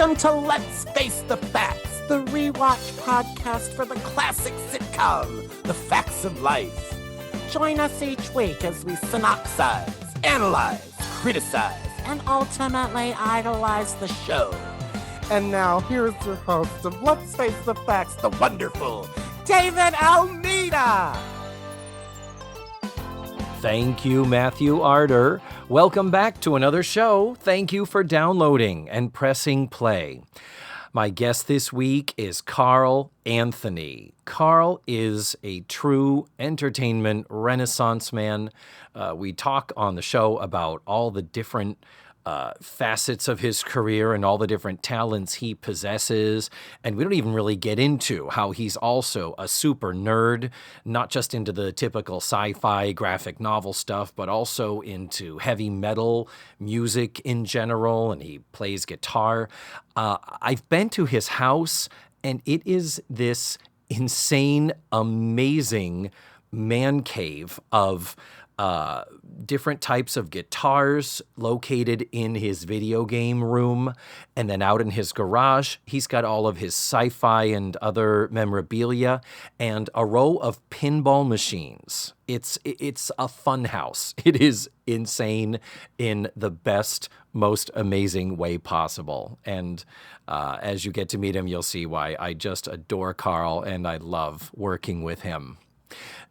Welcome to Let's Face the Facts, the rewatch podcast for the classic sitcom, The Facts of Life. Join us each week as we synopsize, analyze, criticize, and ultimately idolize the show. And now, here's your host of Let's Face the Facts, the wonderful David Almeida. Thank you, Matthew Arter. Welcome back to another show. Thank you for downloading and pressing play. My guest this week is Karl Anthony. Karl is a true entertainment renaissance man. We talk on the show about all the different facets of his career and all the different talents he possesses. And we don't even really get into how he's also a super nerd, not just into the typical sci-fi graphic novel stuff, but also into heavy metal music in general. And he plays guitar. I've been to his house, and it is this insane, amazing man cave of different types of guitars located in his video game room. And then out in his garage, he's got all of his sci-fi and other memorabilia and a row of pinball machines. It's a fun house. It is insane in the best, most amazing way possible. And as you get to meet him, you'll see why I just adore Karl and I love working with him.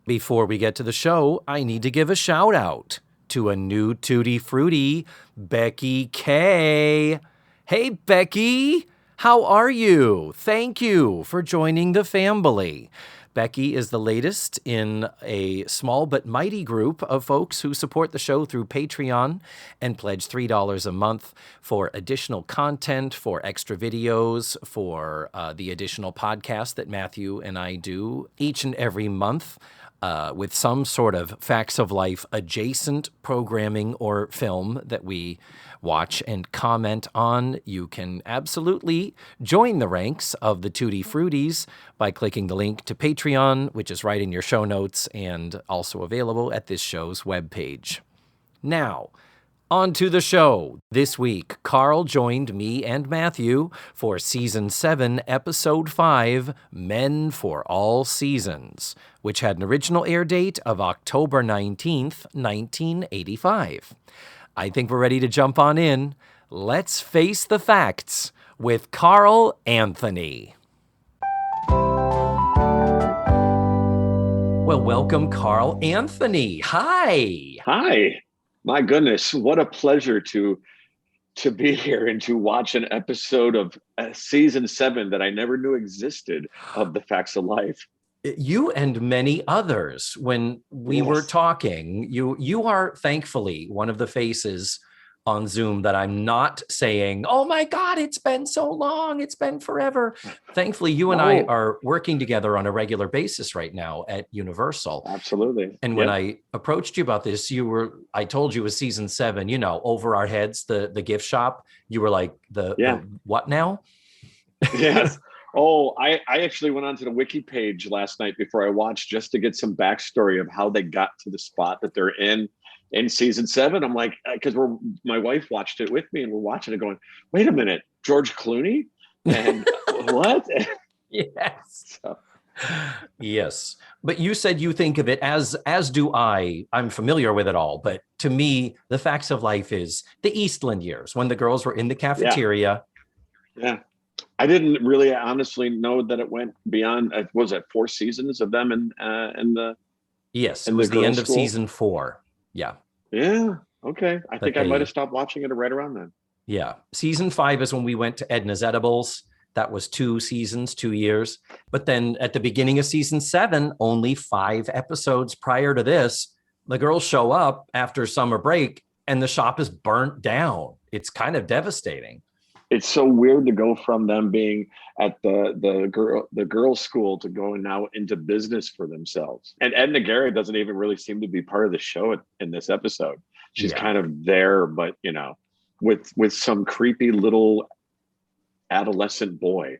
Before we get to the show, I need to give a shout out to a new Tutti Frutti, Becky K. Hey, Becky, how are you? Thank you for joining the family. Becky is the latest in a small but mighty group of folks who support the show through Patreon and pledge $3 a month for additional content, for extra videos, for the additional podcast that Matthew and I do each and every month. With some sort of Facts of Life adjacent programming or film that we watch and comment on. You can absolutely join the ranks of the Tutti Fruities by clicking the link to Patreon, which is right in your show notes and also available at this show's webpage. Now, on to the show. This week, Karl joined me and Matthew for Season 7, Episode 5, Men for All Seasons, which had an original air date of October 19th, 1985. I think we're ready to jump on in. Let's face the facts with Karl Anthony. Well, welcome, Karl Anthony. Hi. Hi. My goodness, what a pleasure to be here and to watch an episode of Season 7 that I never knew existed of The Facts of Life. You and many others, when we were talking, you are thankfully one of the faces on Zoom that I'm not saying, oh my God, it's been so long, it's been forever. Thankfully, you and I are working together on a regular basis right now at Universal. Absolutely. And when I approached you about this, I told you it was Season 7, over our heads, the gift shop. You were like, the what now? Yes. Oh, I actually went onto the wiki page last night before I watched just to get some backstory of how they got to the spot that they're in Season 7. I'm like, because my wife watched it with me and we're watching it going, wait a minute, George Clooney? And what? Yes. Yes. But you said you think of it as do I. I'm familiar with it all. But to me, The Facts of Life is the Eastland years when the girls were in the cafeteria. Yeah. I didn't really honestly know that it went beyond, was it 4 seasons of them in the... Yes, it was the end of Season 4. Yeah. Yeah. Okay. I think I might have stopped watching it right around then. Yeah. Season 5 is when we went to Edna's Edibles. That was 2 seasons, 2 years. But then at the beginning of Season 7, only 5 episodes prior to this, the girls show up after summer break and the shop is burnt down. It's kind of devastating. It's so weird to go from them being at the girls' school to going now into business for themselves. And Edna Garrett doesn't even really seem to be part of the show in this episode. She's kind of there, but with some creepy little adolescent boy.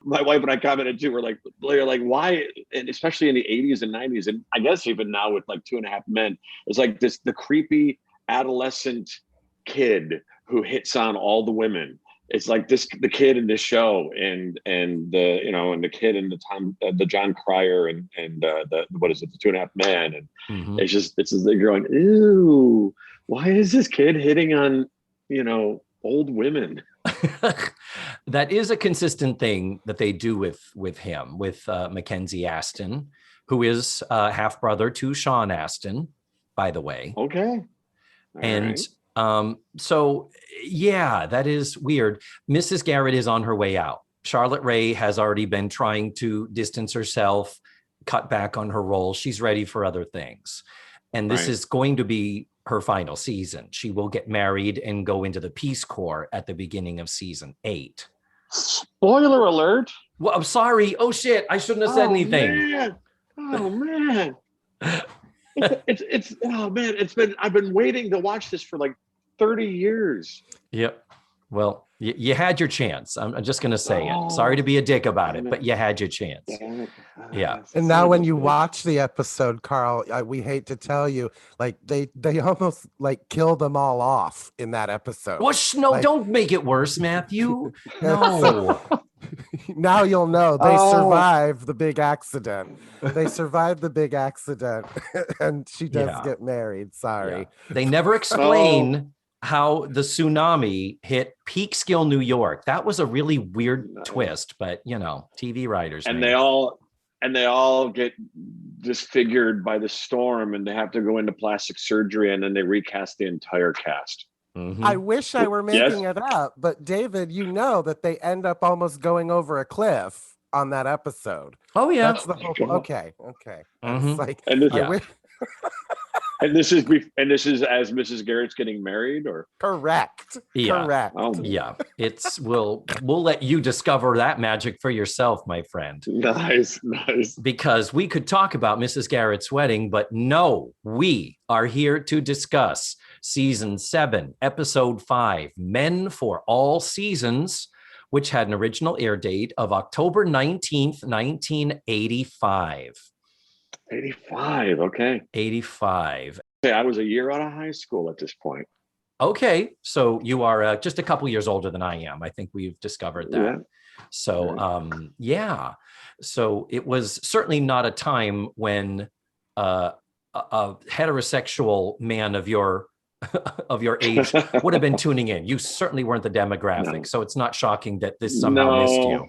My wife and I commented too. We're like, why? And especially in the 80s and 90s, and I guess even now with like 2.5 Men, it's like the creepy adolescent kid who hits on all the women it's like the kid in this show and the and the kid in the John Cryer and the what is it, the 2.5 Men, and Mhm. it's just they're going, ew, why is this kid hitting on old women? That is a consistent thing that they do with him, with Mackenzie Aston, who is half brother to Sean Aston, by the way. Okay. All And right. so, yeah, that is weird. Mrs. Garrett is on her way out. Charlotte Rae has already been trying to distance herself, cut back on her role. She's ready for other things. And this Right. is going to be her final season. She will get married and go into the Peace Corps at the beginning of season 8. Spoiler alert. Well, I'm sorry. Oh, shit. I shouldn't have said anything. Man. Oh, man. It's oh, man. I've been waiting to watch this for like 30 years. Yep. Well, you had your chance. I'm just going to say it. Sorry to be a dick about it, but you had your chance. Yeah. And now when you watch the episode, Carl, we hate to tell you, like they almost like kill them all off in that episode. What? No, don't make it worse, Matthew. No. Now you'll know they survive the big accident. They survive the big accident, and she does get married. Sorry. Yeah. They never explain how the tsunami hit Peekskill, New York. That was a really weird twist, but TV writers. And they all get disfigured by the storm, and they have to go into plastic surgery, and then they recast the entire cast. Mm-hmm. I wish I were making it up, but David, that they end up almost going over a cliff on that episode. Oh yeah, that's the whole. Okay. Mm-hmm. It's like, and this is as Mrs. Garrett's getting married, or correct? Yeah. Correct. Oh. Yeah, we'll let you discover that magic for yourself, my friend. Nice. Because we could talk about Mrs. Garrett's wedding, but no, we are here to discuss Season 7, Episode 5, Men for All Seasons, which had an original air date of October 19th, 1985. 85, okay. 85. I was a year out of high school at this point. Okay, so you are just a couple years older than I am. I think we've discovered that. Yeah. So, So it was certainly not a time when a heterosexual man of your age would have been tuning in. You certainly weren't the demographic, so it's not shocking that this somehow missed you.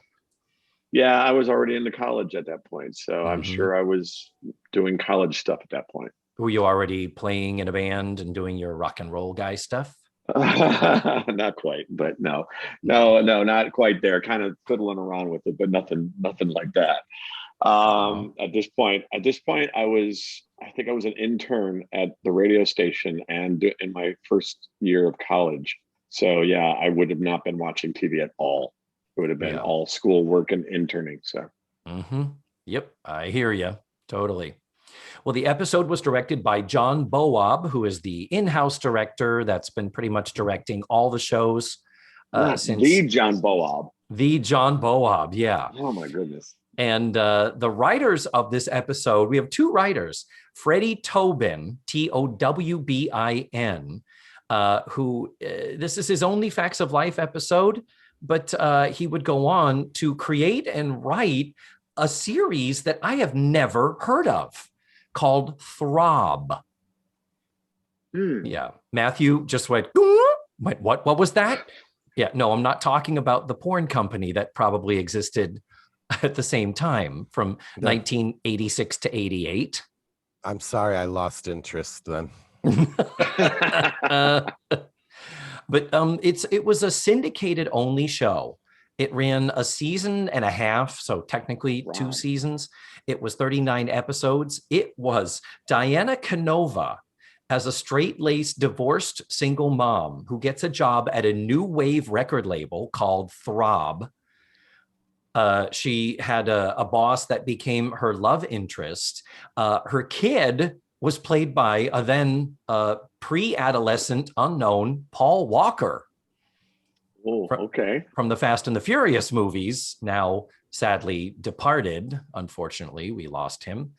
Yeah, I was already into college at that point, so I'm sure I was doing college stuff at that point. Were you already playing in a band and doing your rock and roll guy stuff? Not quite, but no, not quite there. Kind of fiddling around with it, but nothing like that. At this point, I think I was an intern at the radio station and in my first year of college. So yeah, I would have not been watching TV at all. It would have been all school work and interning. So. Yep, I hear you totally. Well, the episode was directed by John Boab, who is the in-house director that's been pretty much directing all the shows since the John Boab. The John Boab, yeah. Oh my goodness. And the writers of this episode, we have two writers, Freddie Tobin, Towbin, who this is his only Facts of Life episode, but he would go on to create and write a series that I have never heard of called Throb. Yeah. Matthew just went, what was that? Yeah, no, I'm not talking about the porn company that probably existed at the same time from 1986 to 88. I'm sorry, I lost interest then. But it was a syndicated only show. It ran a season and a half, so technically 2 seasons. It was 39 episodes. It was Diana Canova as a straight-laced divorced single mom who gets a job at a new wave record label called Throb. She had a boss that became her love interest. Her kid was played by a then pre-adolescent unknown Paul Walker. Oh, okay. From the Fast and the Furious movies, now sadly departed. Unfortunately, we lost him.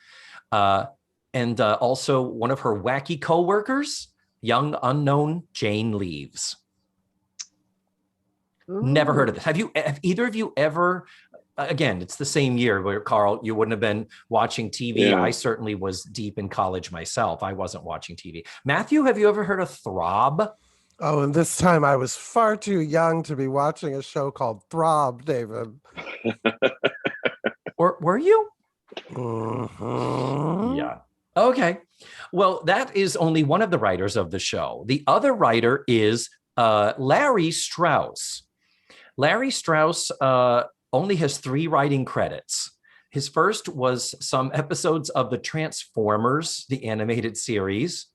And also one of her wacky co-workers, young unknown Jane Leaves. Never heard of this. Have either of you ever, again, it's the same year where, Karl, you wouldn't have been watching TV. Yeah. I certainly was deep in college myself. I wasn't watching TV. Matthew, have you ever heard of Throb? Oh, and this time I was far too young to be watching a show called Throb, David. Or were you? Mm-hmm. Yeah. Okay. Well, that is only one of the writers of the show. The other writer is Larry Strauss. Larry Strauss only has 3 writing credits. His first was some episodes of the Transformers, the animated series.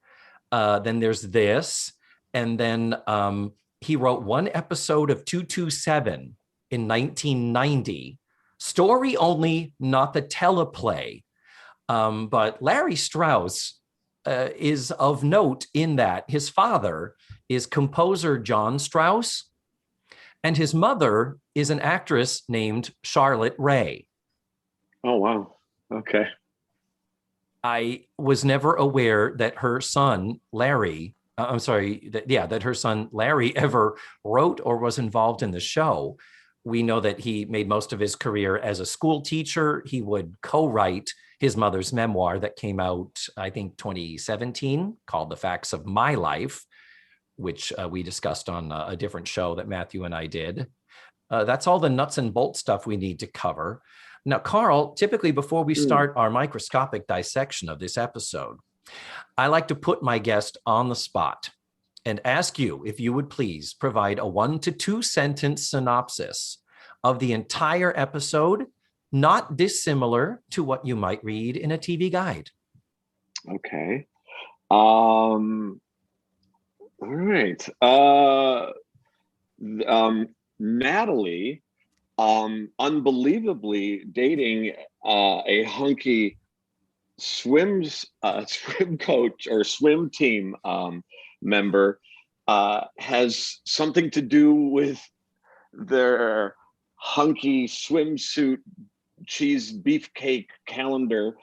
Then there's this. And then he wrote 1 episode of 227 in 1990. Story only, not the teleplay. But Larry Strauss is of note in that his father is composer John Strauss, and his mother is an actress named Charlotte Rae. Oh, wow. Okay. I was never aware that her son, Larry, that her son, Larry, ever wrote or was involved in the show. We know that he made most of his career as a school teacher. He would co-write his mother's memoir that came out, I think, 2017, called The Facts of My Life, which we discussed on a different show that Matthew and I did. That's all the nuts and bolts stuff we need to cover. Now, Karl, typically before we start our microscopic dissection of this episode, I like to put my guest on the spot and ask you if you would please provide a 1 to 2 sentence synopsis of the entire episode, not dissimilar to what you might read in a TV guide. Okay. All right. Natalie, unbelievably dating a hunky swim coach or swim team member, has something to do with their hunky swimsuit cheese beefcake calendar,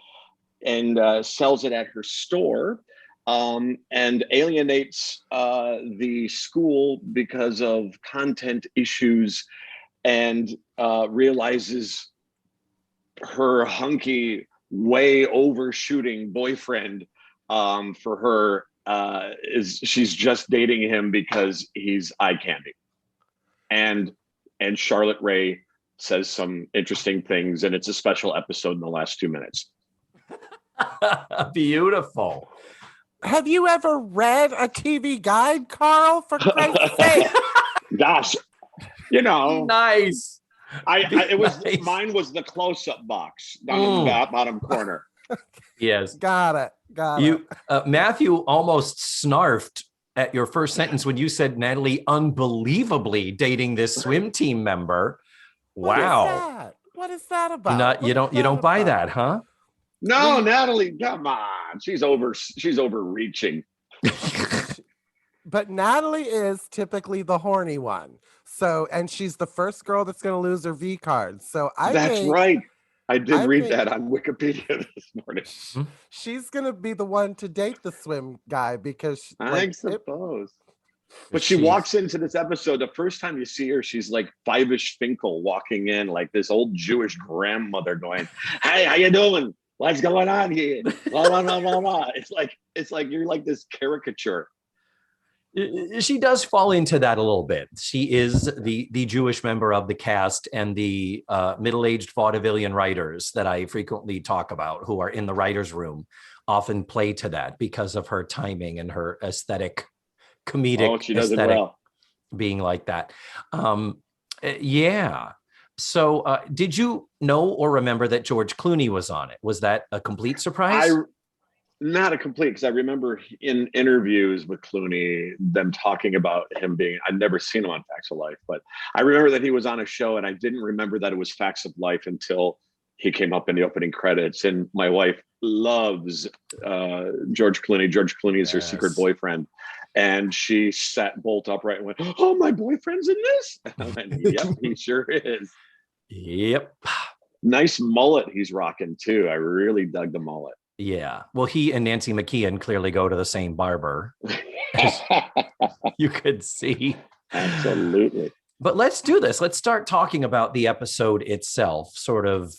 and sells it at her store, and alienates the school because of content issues, and realizes her hunky, way overshooting boyfriend for her she's just dating him because he's eye candy. And Charlotte Rae says some interesting things, and it's a special episode in the last 2 minutes. Beautiful. Have you ever read a TV guide, Karl, for Christ's sake? Gosh, Nice. Mine was the close-up box down in the bottom corner. Yes. Got it. Matthew almost snarfed at your first sentence when you said Natalie unbelievably dating this swim team member. Wow. What is that about? You don't buy that, huh? No, Natalie, come on. She's overreaching. But Natalie is typically the horny one. So, and she's the first girl that's going to lose her V card. So That's right. I did read that on Wikipedia this morning. She's going to be the one to date the swim guy because I suppose. But she walks into this episode, the first time you see her, she's like Five-ish Finkel walking in, like this old Jewish grandmother going, "Hey, how you doing? What's going on here?" Blah, blah, blah, blah, blah. It's like you're like this caricature. She does fall into that a little bit. She is the Jewish member of the cast, and the middle-aged vaudevillian writers that I frequently talk about, who are in the writer's room, often play to that because of her timing and her aesthetic, comedic she does aesthetic it well. Being like that. Yeah. So did you know or remember that George Clooney was on it? Was that a complete surprise? Not a complete, because I remember in interviews with Clooney, them talking about him being, I'd never seen him on Facts of Life, but I remember that he was on a show, and I didn't remember that it was Facts of Life until he came up in the opening credits. And my wife loves George Clooney. George Clooney is her secret boyfriend. And she sat bolt upright and went, "Oh, my boyfriend's in this?" And I went, "Yep, he sure is." Yep. Nice mullet he's rocking too. I really dug the mullet. Yeah. Well, he and Nancy McKeon clearly go to the same barber. You could see. Absolutely. But let's do this. Let's start talking about the episode itself, sort of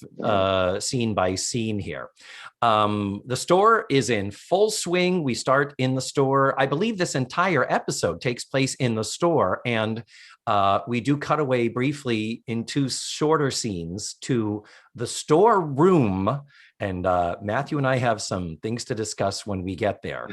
scene by scene here. The store is in full swing. We start in the store. I believe this entire episode takes place in the store. And we do cut away briefly in two shorter scenes to the store room. And Matthew and I have some things to discuss when we get there.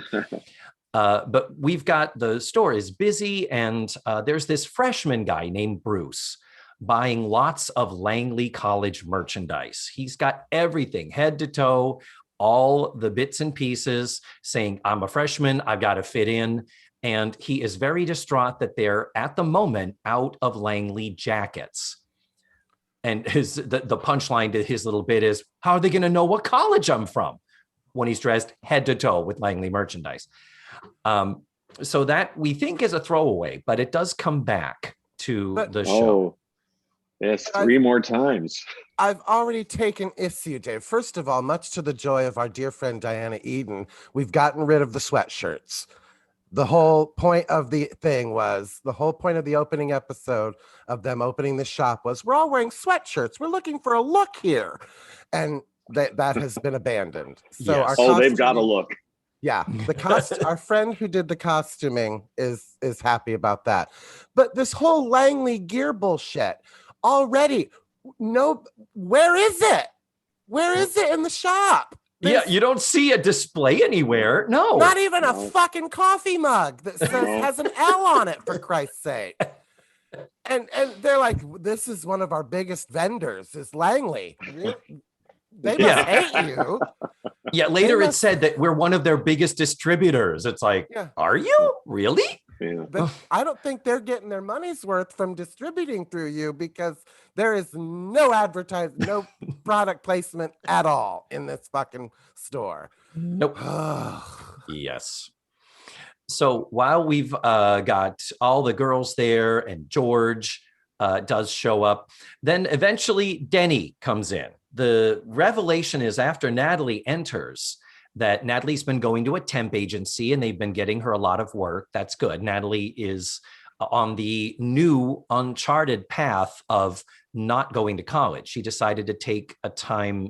But we've got the store is busy, and there's this freshman guy named Bruce buying lots of Langley College merchandise. He's got everything, head to toe, all the bits and pieces, saying, I'm a freshman, I've got to fit in. And he is very distraught that they're, at the moment, out of Langley jackets. And the punchline to his little bit is, how are they going to know what college I'm from when he's dressed head to toe with Langley merchandise? So that we think is a throwaway, but it does come back to the show. Yes, three more times. I've already taken issue, Dave. First of all, much to the joy of our dear friend Diana Eden, we've gotten rid of the sweatshirts. The whole point of the opening episode of them opening the shop was, we're all wearing sweatshirts. We're looking for a look here. And that has been abandoned. So yes. They've got a look. Yeah, our friend who did the costuming is happy about that. But this whole Langley gear bullshit already, where is it? Where is it in the shop? You don't see a display anywhere. No. Not even a fucking coffee mug that has an L on it, for Christ's sake. And they're like, this is one of our biggest vendors, is Langley. They must hate you. Yeah, later it said that we're one of their biggest distributors. It's like, are you? Really? Yeah. But I don't think they're getting their money's worth from distributing through you, because there is no no product placement at all in this fucking store. Nope. Yes. So while we've got all the girls there and George does show up, then eventually Denny comes in. The revelation is, after Natalie enters, that Natalie's been going to a temp agency and they've been getting her a lot of work. That's good. Natalie is on the new uncharted path of not going to college. She decided to take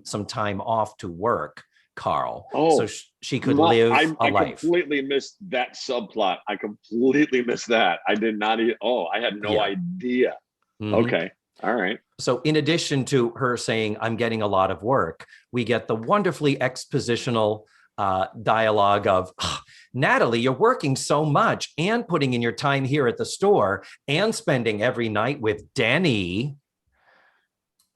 some time off to work, Karl, so she could live a life. I completely missed that subplot. I completely missed that. I did not. I had no idea. Mm-hmm. Okay. All right. So in addition to her saying, I'm getting a lot of work, we get the wonderfully expositional dialogue of, Natalie, you're working so much and putting in your time here at the store and spending every night with Denny.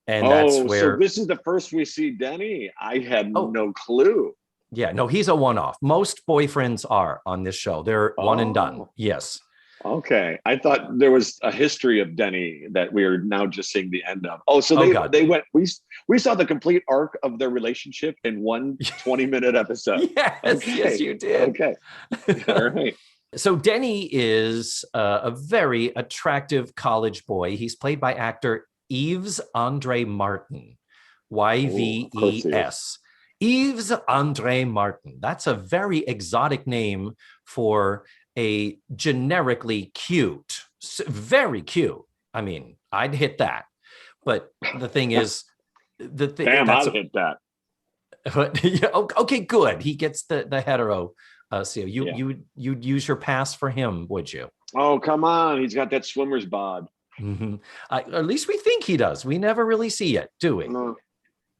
And that's where... So this is the first we see Denny? I had no clue. Yeah, no, he's a one-off. Most boyfriends are on this show. They're one and done. Yes. Okay, I thought there was a history of Denny that we are now just seeing the end of. They went. We saw the complete arc of their relationship in one 20-minute episode. Yes, you did. Okay, all right. So Denny is a very attractive college boy. He's played by actor Yves Andre Martin, Yves. Yves Andre Martin. That's a very exotic name for a generically cute, very cute. I mean, I'd hit that. But the thing is, I'd hit that. But, okay, good. He gets the hetero. So you'd use your pass for him, would you? Oh, come on. He's got that swimmer's bod. Mm-hmm. At least we think he does. We never really see it, do we? No.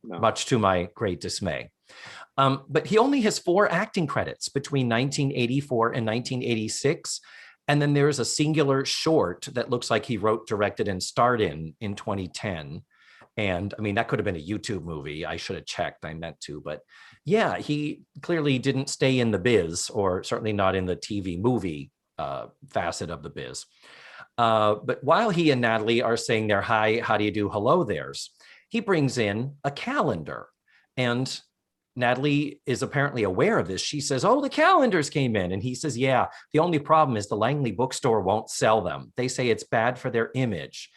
Much to my great dismay. But he only has 4 acting credits between 1984 and 1986. And then there's a singular short that looks like he wrote, directed, and starred in 2010. And I mean, that could have been a YouTube movie. I should have checked. I meant to. But yeah, he clearly didn't stay in the biz, or certainly not in the TV movie facet of the biz. But while he and Natalie are saying their hi, how do you do, hello there's, he brings in a calendar. And Natalie is apparently aware of this. She says, the calendars came in. And he says, yeah, the only problem is the Langley bookstore won't sell them. They say it's bad for their image.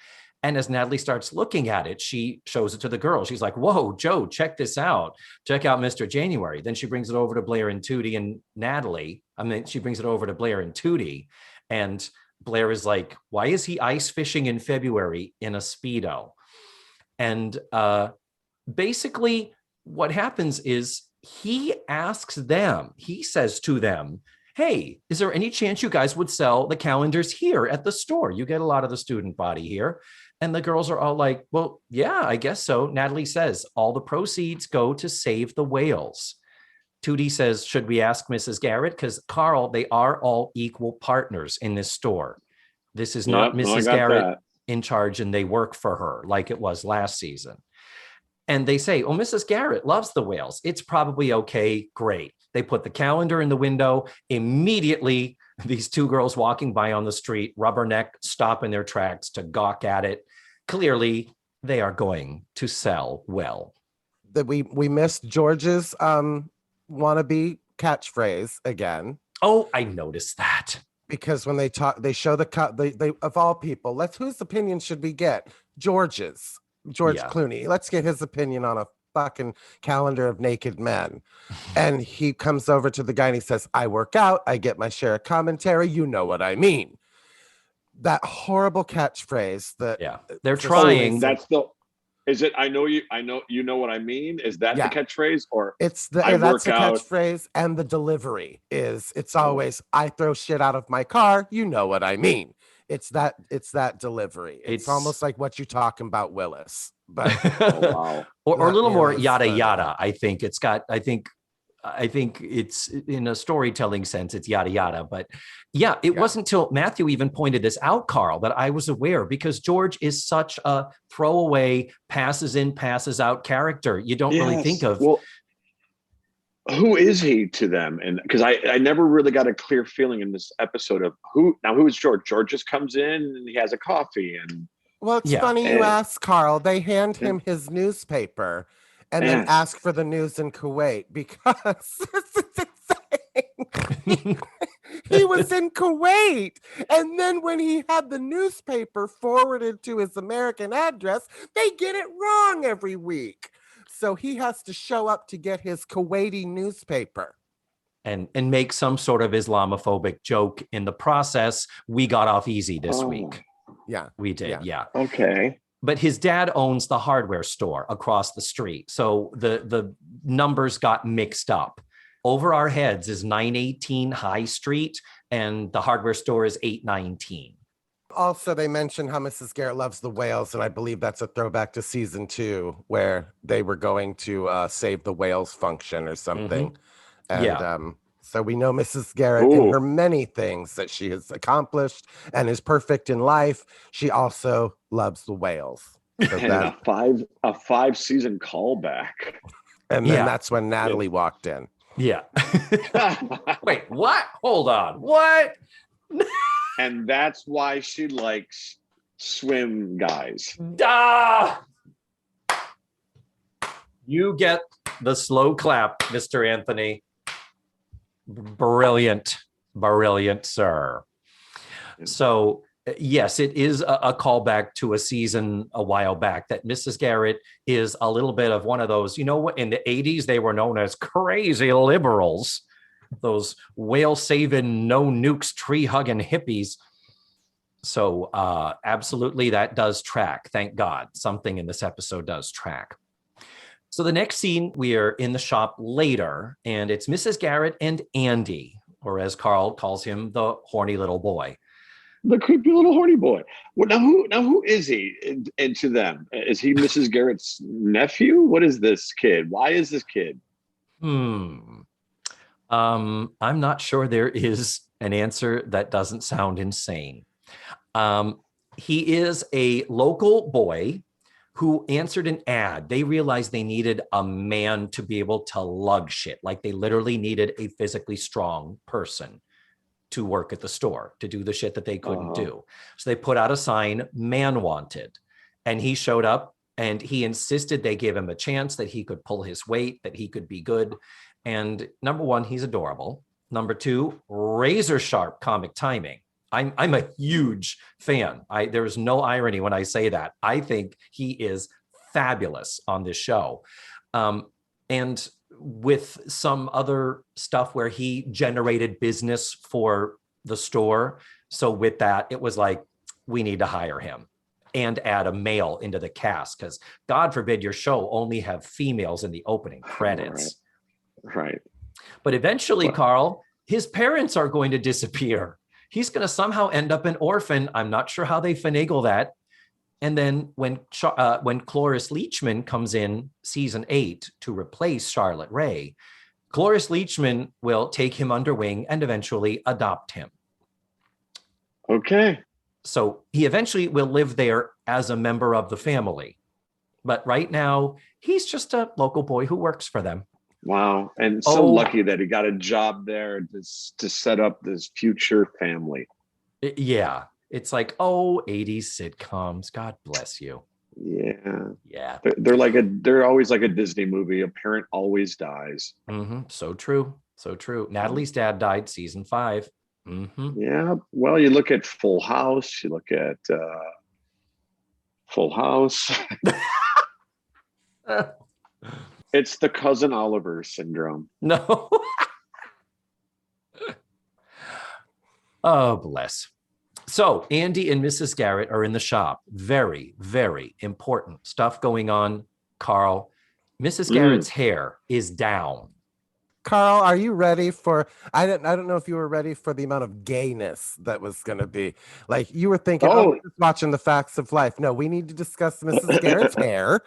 And as Natalie starts looking at it, she shows it to the girl. She's like, whoa, Joe, check this out. Check out Mr. January. Then she brings it over to Blair and Tootie and Natalie. She brings it over to Blair and Tootie. And Blair is like, why is he ice fishing in February in a Speedo? And basically what happens is he says to them, hey, is there any chance you guys would sell the calendars here at the store? You get a lot of the student body here. And the girls are all like, well, yeah, I guess so. Natalie says, all the proceeds go to save the whales. Tootie says, should we ask Mrs. Garrett? Because Karl, they are all equal partners in this store. This is not Mrs. Garrett in charge and they work for her like it was last season. And they say, oh, Mrs. Garrett loves the whales. It's probably okay. Great. They put the calendar in the window. Immediately, these two girls walking by on the street, rubberneck, stop in their tracks to gawk at it. Clearly, they are going to sell well. That we missed George's wannabe catchphrase again. Oh, I noticed that. Because when they talk, they show they of all people, whose opinion should we get? George Clooney. Let's get his opinion on a fucking calendar of naked men. And he comes over to the guy and he says, I work out, I get my share of commentary, you know what I mean. That horrible catchphrase that they're trying. Is it I know you know what I mean? Is that the catchphrase? Or that's the catchphrase, and the delivery is always I throw shit out of my car, you know what I mean. It's that delivery. It's almost like what you talking about, Willis. But or a little more yada yada. I think it's in a storytelling sense, it's yada yada. But it wasn't until Matthew even pointed this out, Karl, that I was aware, because George is such a throwaway, passes in, passes out character. You don't really think of. Well, who is he to them? And because I never really got a clear feeling in this episode of who is George. George just comes in and he has a coffee and. Well, it's funny you ask, Karl. They hand him his newspaper and then ask for the news in Kuwait because he was in Kuwait. And then when he had the newspaper forwarded to his American address, they get it wrong every week. So he has to show up to get his Kuwaiti newspaper. And make some sort of Islamophobic joke in the process. We got off easy this week. Yeah, we did. Yeah. Okay. But his dad owns the hardware store across the street. So the numbers got mixed up. Over our heads is 918 High Street and the hardware store is 819. Also, they mentioned how Mrs. Garrett loves the whales. And I believe that's a throwback to season 2 where they were going to save the whales function or something. Mm-hmm. And so we know Mrs. Garrett in her many things that she has accomplished and is perfect in life. She also loves the whales. So and a 5-season callback. And then that's when Natalie walked in. Yeah. Wait, what? Hold on. What? And that's why she likes swim guys. You get the slow clap, Mr. Anthony. Brilliant, sir. So, yes, it is a callback to a season a while back that Mrs. Garrett is a little bit of one of those, in the 80s, they were known as crazy liberals, those whale-saving, no nukes, tree-hugging hippies. So, absolutely, that does track. Thank God. Something in this episode does track. So the next scene, we are in the shop later, and it's Mrs. Garrett and Andy, or as Karl calls him, the horny little boy. The creepy little horny boy. Well, now who is he into them? Is he Mrs. Garrett's nephew? What is this kid? Why is this kid? I'm not sure there is an answer that doesn't sound insane. He is a local boy who answered an ad. They realized they needed a man to be able to lug shit. Like they literally needed a physically strong person to work at the store, to do the shit that they couldn't do. So they put out a sign, man wanted. And he showed up and he insisted they give him a chance, that he could pull his weight, that he could be good. And number one, he's adorable. Number two, razor sharp comic timing. I'm a huge fan. There's no irony when I say that. I think he is fabulous on this show. And with some other stuff where he generated business for the store, So with that, it was like, we need to hire him and add a male into the cast, because God forbid your show only have females in the opening credits. Right. But eventually, Well, Karl, his parents are going to disappear. He's going to somehow end up an orphan. I'm not sure how they finagle that. And then when Cloris Leachman comes in season 8 to replace Charlotte Rae, Cloris Leachman will take him under wing and eventually adopt him. okay. So he eventually will live there as a member of the family. But right now, he's just a local boy who works for them. Wow. And so lucky that he got a job there to set up this future family. Yeah. It's like, 80s sitcoms. God bless you. Yeah. Yeah. They're always like a Disney movie. A parent always dies. Mm-hmm. So true. So true. Natalie's dad died season 5. Mm-hmm. Yeah. Well, you look at Full House. You look at Full House. It's the Cousin Oliver syndrome. No. Oh, bless. So Andy and Mrs. Garrett are in the shop. Very, very important stuff going on, Karl. Mrs. Garrett's hair is down. Karl, are you ready for? I don't know if you were ready for the amount of gayness that was going to be. Like you were thinking, we're just watching the facts of life. No, we need to discuss Mrs. Garrett's hair.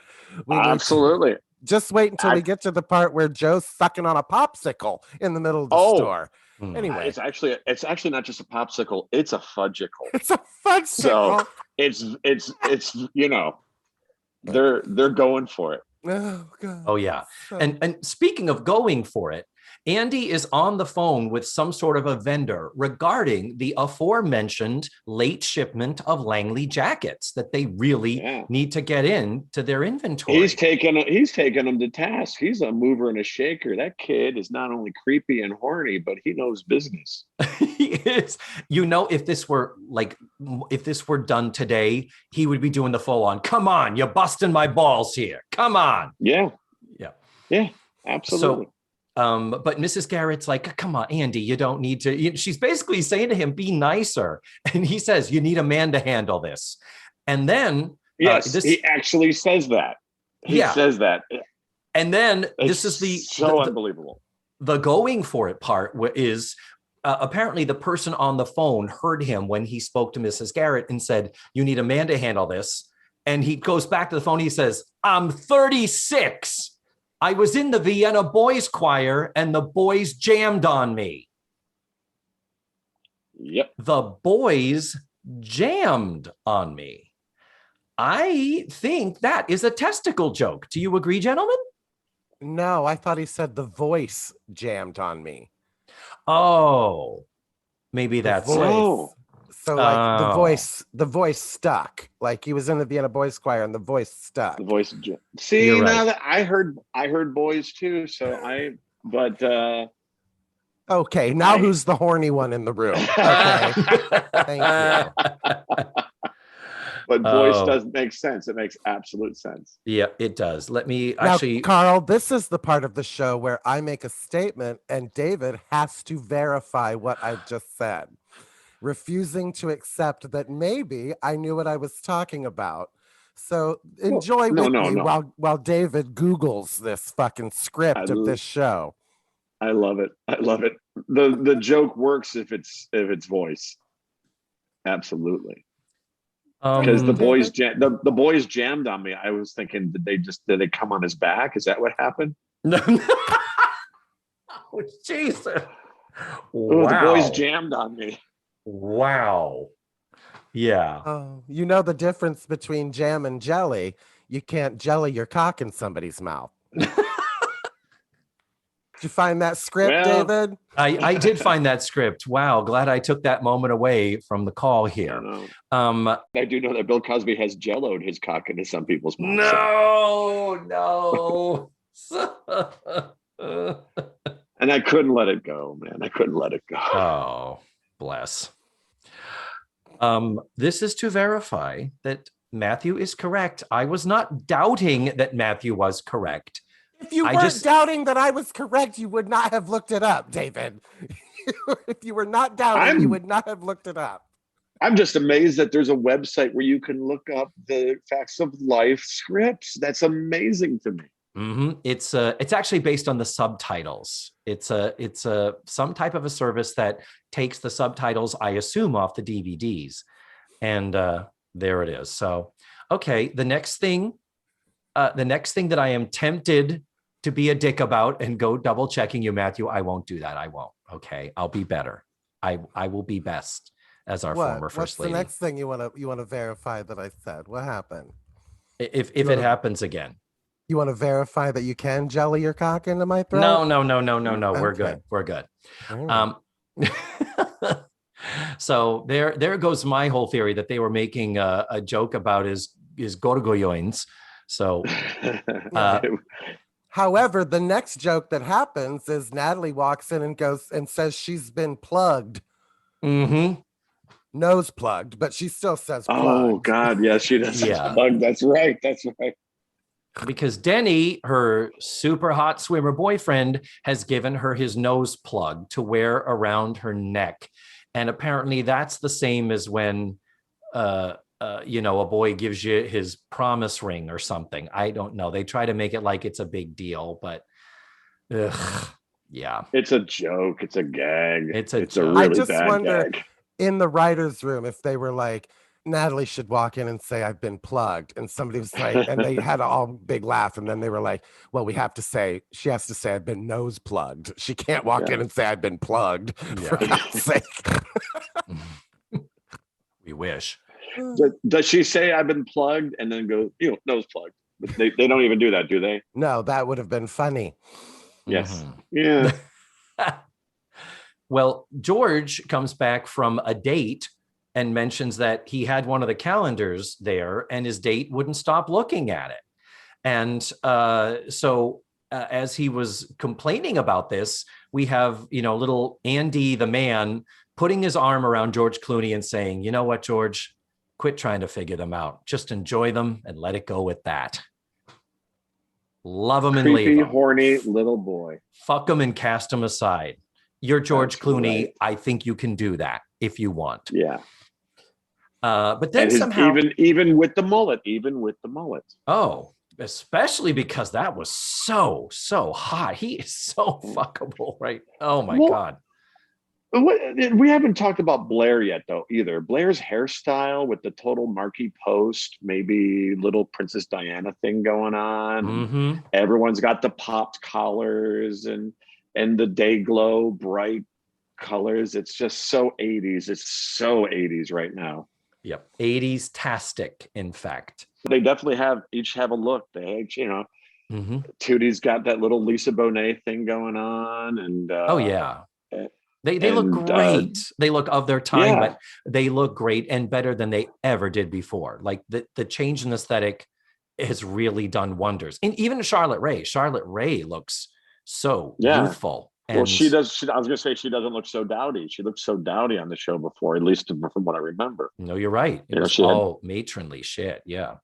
Absolutely. Just wait until we get to the part where Joe's sucking on a popsicle in the middle of the store. Anyway, it's actually not just a popsicle; it's a fudgicle. It's a fudgicle. So it's they're going for it. Oh God. Oh yeah. And speaking of going for it, Andy is on the phone with some sort of a vendor regarding the aforementioned late shipment of Langley jackets that they really need to get into their inventory. He's taking them to task. He's a mover and a shaker. That kid is not only creepy and horny, but he knows business. He is. If this were done today, he would be doing the full on, come on, you're busting my balls here. Come on. Yeah. Yeah. Yeah, absolutely. So, but Mrs. Garrett's like, come on, Andy, you don't need to. She's basically saying to him, be nicer. And he says, you need a man to handle this. And then he actually says that. He says that. And then this is so unbelievable. The going for it part is apparently the person on the phone heard him when he spoke to Mrs. Garrett and said, you need a man to handle this. And he goes back to the phone. He says, I'm 36. I was in the Vienna Boys Choir and the boys jammed on me. Yep. The boys jammed on me. I think that is a testicle joke. Do you agree, gentlemen? No, I thought he said the voice jammed on me. Oh, maybe that's it. So like the voice stuck. Like he was in the Vienna Boys Choir and the voice stuck. The voice. See, now that I heard boys too. Okay, now who's the horny one in the room? Okay. Thank you. But voice does make sense. It makes absolute sense. Yeah, it does. Let me now, Karl, this is the part of the show where I make a statement and David has to verify what I've just said, refusing to accept that maybe I knew what I was talking about. So enjoy with me while David Googles this fucking script of this show. I love it. I love it. The joke works if it's voice. Absolutely. Because the boys jammed on me. I was thinking, did they come on his back? Is that what happened? No. Oh, Jesus. Wow. The boys jammed on me. Wow. Yeah. Oh, you know the difference between jam and jelly. You can't jelly your cock in somebody's mouth. Did you find that script, David? I did find that script. Wow. Glad I took that moment away from the call here. I do know that Bill Cosby has jelloed his cock into some people's mouths. No. And I couldn't let it go, man. I couldn't let it go. Oh, bless. This is to verify that Matthew is correct. I was not doubting that Matthew was correct. If you weren't doubting that I was correct, you would not have looked it up, David. If you were not doubting, you would not have looked it up. I'm just amazed that there's a website where you can look up the Facts of Life scripts. That's amazing to me. It's actually based on the subtitles. It's some type of a service that takes the subtitles, I assume, off the DVDs, and there it is. So, okay, the next thing that I am tempted to be a dick about and go double checking you, Matthew. I won't do that. I won't. Okay, I'll be better. I will be best as our former first lady. What's the next thing you want to verify that I said? What happened? If it happens again. You want to verify that you can jelly your cock into my throat? No. Okay. We're good. Right. So there goes my whole theory that they were making a joke about his gorgoyoins. So, however, the next joke that happens is Natalie walks in and goes and says she's been plugged. Mm-hmm. Nose plugged, but she still says plugged. Oh God, yes, she does. Yeah. Plugged. That's right. Because Denny, her super hot swimmer boyfriend, has given her his nose plug to wear around her neck. And apparently that's the same as when, a boy gives you his promise ring or something. I don't know. They try to make it like it's a big deal, but yeah. It's a joke. It's a gag. It's a really I just bad wonder gag. in the writer's room if they were like, Natalie should walk in and say, I've been plugged. And somebody was like, and they had a all big laugh. And then they were like, well, she has to say, I've been nose plugged. She can't walk in and say, I've been plugged. For God's sake. We wish. Does she say I've been plugged and then go, nose plugged? But they don't even do that, do they? No, that would have been funny. Yes. Mm-hmm. Yeah. Well, George comes back from a date and mentions that he had one of the calendars there and his date wouldn't stop looking at it. And so as he was complaining about this, we have, little Andy, the man, putting his arm around George Clooney and saying, you know what, George, quit trying to figure them out. Just enjoy them and let it go with that. Love them and leave Creepy, them. horny little boy. Fuck them and cast them aside. You're George That's Clooney. right. I think you can do that if you want. Yeah. But then And somehow, even with the mullet, oh, especially because that was so hot. He is so fuckable, right? Oh my God. We haven't talked about Blair yet, though, either. Blair's hairstyle with the total Marquee Post, maybe little Princess Diana thing going on. Mm-hmm. Everyone's got the popped collars and the day glow bright colors. It's just so 80s. It's so 80s right now. Yep. 80s-tastic, in fact. They definitely each have a look. They, Mm-hmm. Tootie's got that little Lisa Bonet thing going on. And oh, yeah. They look great. They look of their time, but they look great and better than they ever did before. Like the change in aesthetic has really done wonders. And even Charlotte Rae looks so youthful. And well, she does. I was going to say she doesn't look so dowdy. She looked so dowdy on the show before, at least from what I remember. No, you're right. It was matronly shit. Yeah.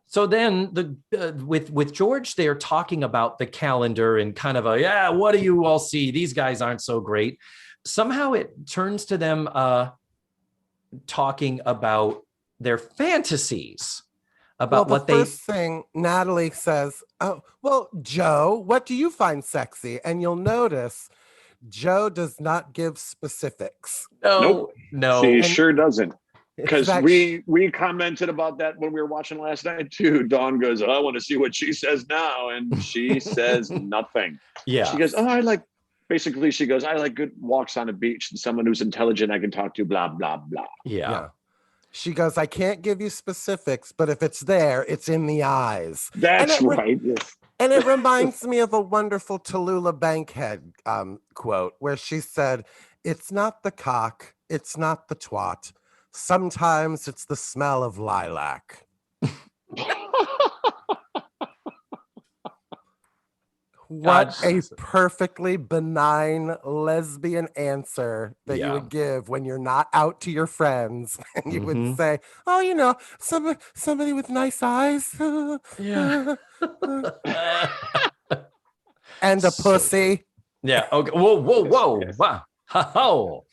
So then with George, they're talking about the calendar and kind of what do you all see? These guys aren't so great. Somehow it turns to them talking about their fantasies. About what they first thing Natalie says, oh, well, Joe, what do you find sexy? And you'll notice Joe does not give specifics. No. She sure doesn't. Because we commented about that when we were watching last night too. Dawn goes, I want to see what she says now. And she says nothing. Yeah. She goes, basically she goes, I like good walks on a beach and someone who's intelligent I can talk to, blah, blah, blah. Yeah. She goes, I can't give you specifics, but if it's there, it's in the eyes. That's right. Yes. And it reminds me of a wonderful Tallulah Bankhead quote where she said, it's not the cock, it's not the twat. Sometimes it's the smell of lilac. What a perfectly benign lesbian answer that you would give when you're not out to your friends. And you would say, oh, somebody with nice eyes. Yeah. And a pussy. Yeah. Okay. Whoa. Wow.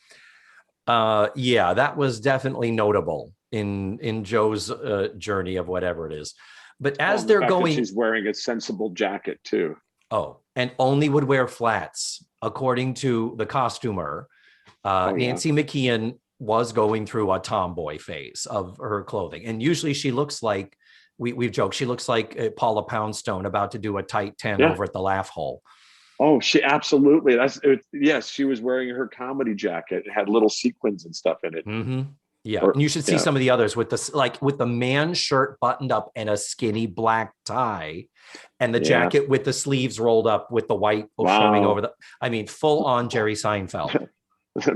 Yeah, that was definitely notable in Joe's journey of whatever it is. But as the they're fact that going, she's wearing a sensible jacket too. oh, and only would wear flats, according to the costumer. Nancy McKeon was going through a tomboy phase of her clothing. And usually she looks like, we've joked, she looks like Paula Poundstone about to do a tight 10 over at the Laugh Hole. Oh, she absolutely. Yes, she was wearing her comedy jacket. It had little sequins and stuff in it. Mm-hmm. Yeah, and you should see some of the others with the man shirt buttoned up and a skinny black tie, and the jacket with the sleeves rolled up with the white showing over full on Jerry Seinfeld.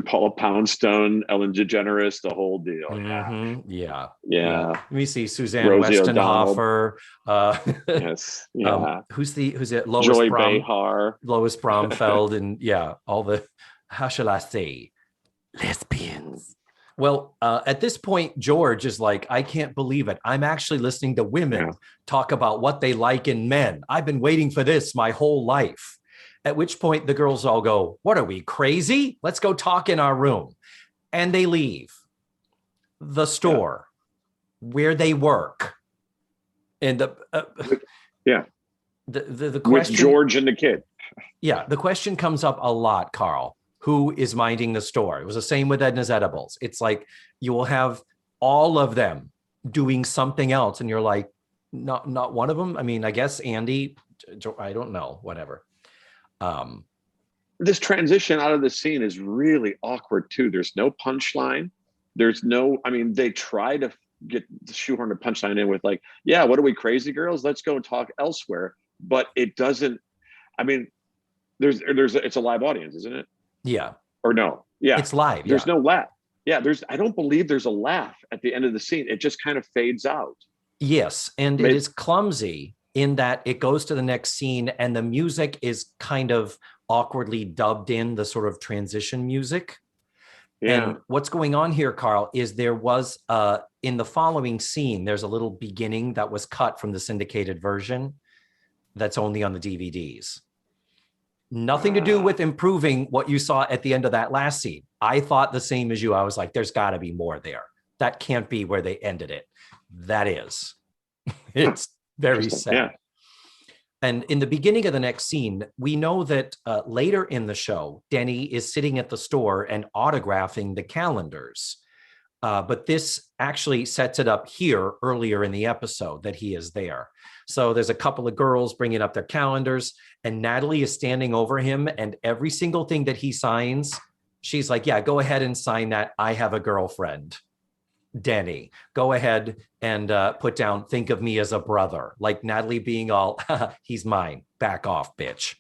Paula Poundstone, Ellen DeGeneres, the whole deal. Mm-hmm. Yeah. Let me see, Suzanne Rosie Westenhofer. Yes. Yeah. Who's it? Joy Behar, Lois Bromfeld, and all the, how shall I say, lesbians. Well, at this point, George is like, I can't believe it. I'm actually listening to women talk about what they like in men. I've been waiting for this my whole life. At which point the girls all go, what are we, crazy? Let's go talk in our room. And they leave the store where they work. And the question, with George and the kid. Yeah, the question comes up a lot, Carl. Who is minding the store? It was the same with Edna's Edibles. It's like you will have all of them doing something else, and you're like, not one of them. I mean, I guess Andy, I don't know, whatever. This transition out of the scene is really awkward too. There's no punchline. They try to shoehorn a punchline in with like, yeah, what are we, crazy girls? Let's go and talk elsewhere. But it doesn't. I mean, it's a live audience, isn't it? Yeah. Or no? Yeah. It's live. There's no laugh. Yeah. I don't believe there's a laugh at the end of the scene. It just kind of fades out. Yes. And it is clumsy in that it goes to the next scene and the music is kind of awkwardly dubbed in, the sort of transition music. Yeah. And what's going on here, Carl, is there was in the following scene, there's a little beginning that was cut from the syndicated version that's only on the DVDs. Nothing to do with improving what you saw at the end of that last scene. I thought the same as you. I was like, there's got to be more there. That can't be where they ended it. That is. It's very sad. Yeah. And in the beginning of the next scene, we know that later in the show, Denny is sitting at the store and autographing the calendars. But this actually sets it up here earlier in the episode that he is there. So there's a couple of girls bringing up their calendars and Natalie is standing over him, and every single thing that he signs, she's like, yeah, go ahead and sign that. I have a girlfriend. Denny, go ahead and put down, think of me as a brother. Like Natalie being all, he's mine. Back off, bitch.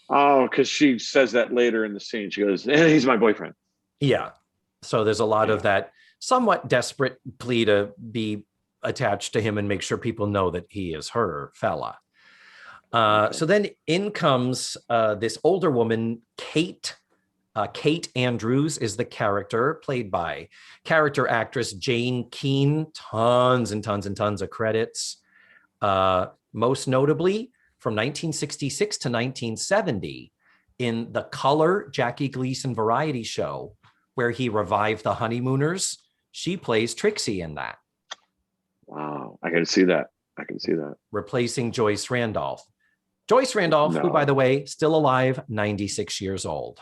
Oh, because she says that later in the scene. She goes, he's my boyfriend. Yeah. So there's a lot of that somewhat desperate plea to be attached to him and make sure people know that he is her fella. So then in comes this older woman, Kate. Kate Andrews is the character, played by character actress Jane Keane. Tons and tons and tons of credits. Most notably from 1966 to 1970 in the Color Jackie Gleason variety show where he revived the Honeymooners. She plays Trixie in that. Wow, I can see that. Replacing Joyce Randolph. Joyce Randolph, who, by the way, still alive, 96 years old.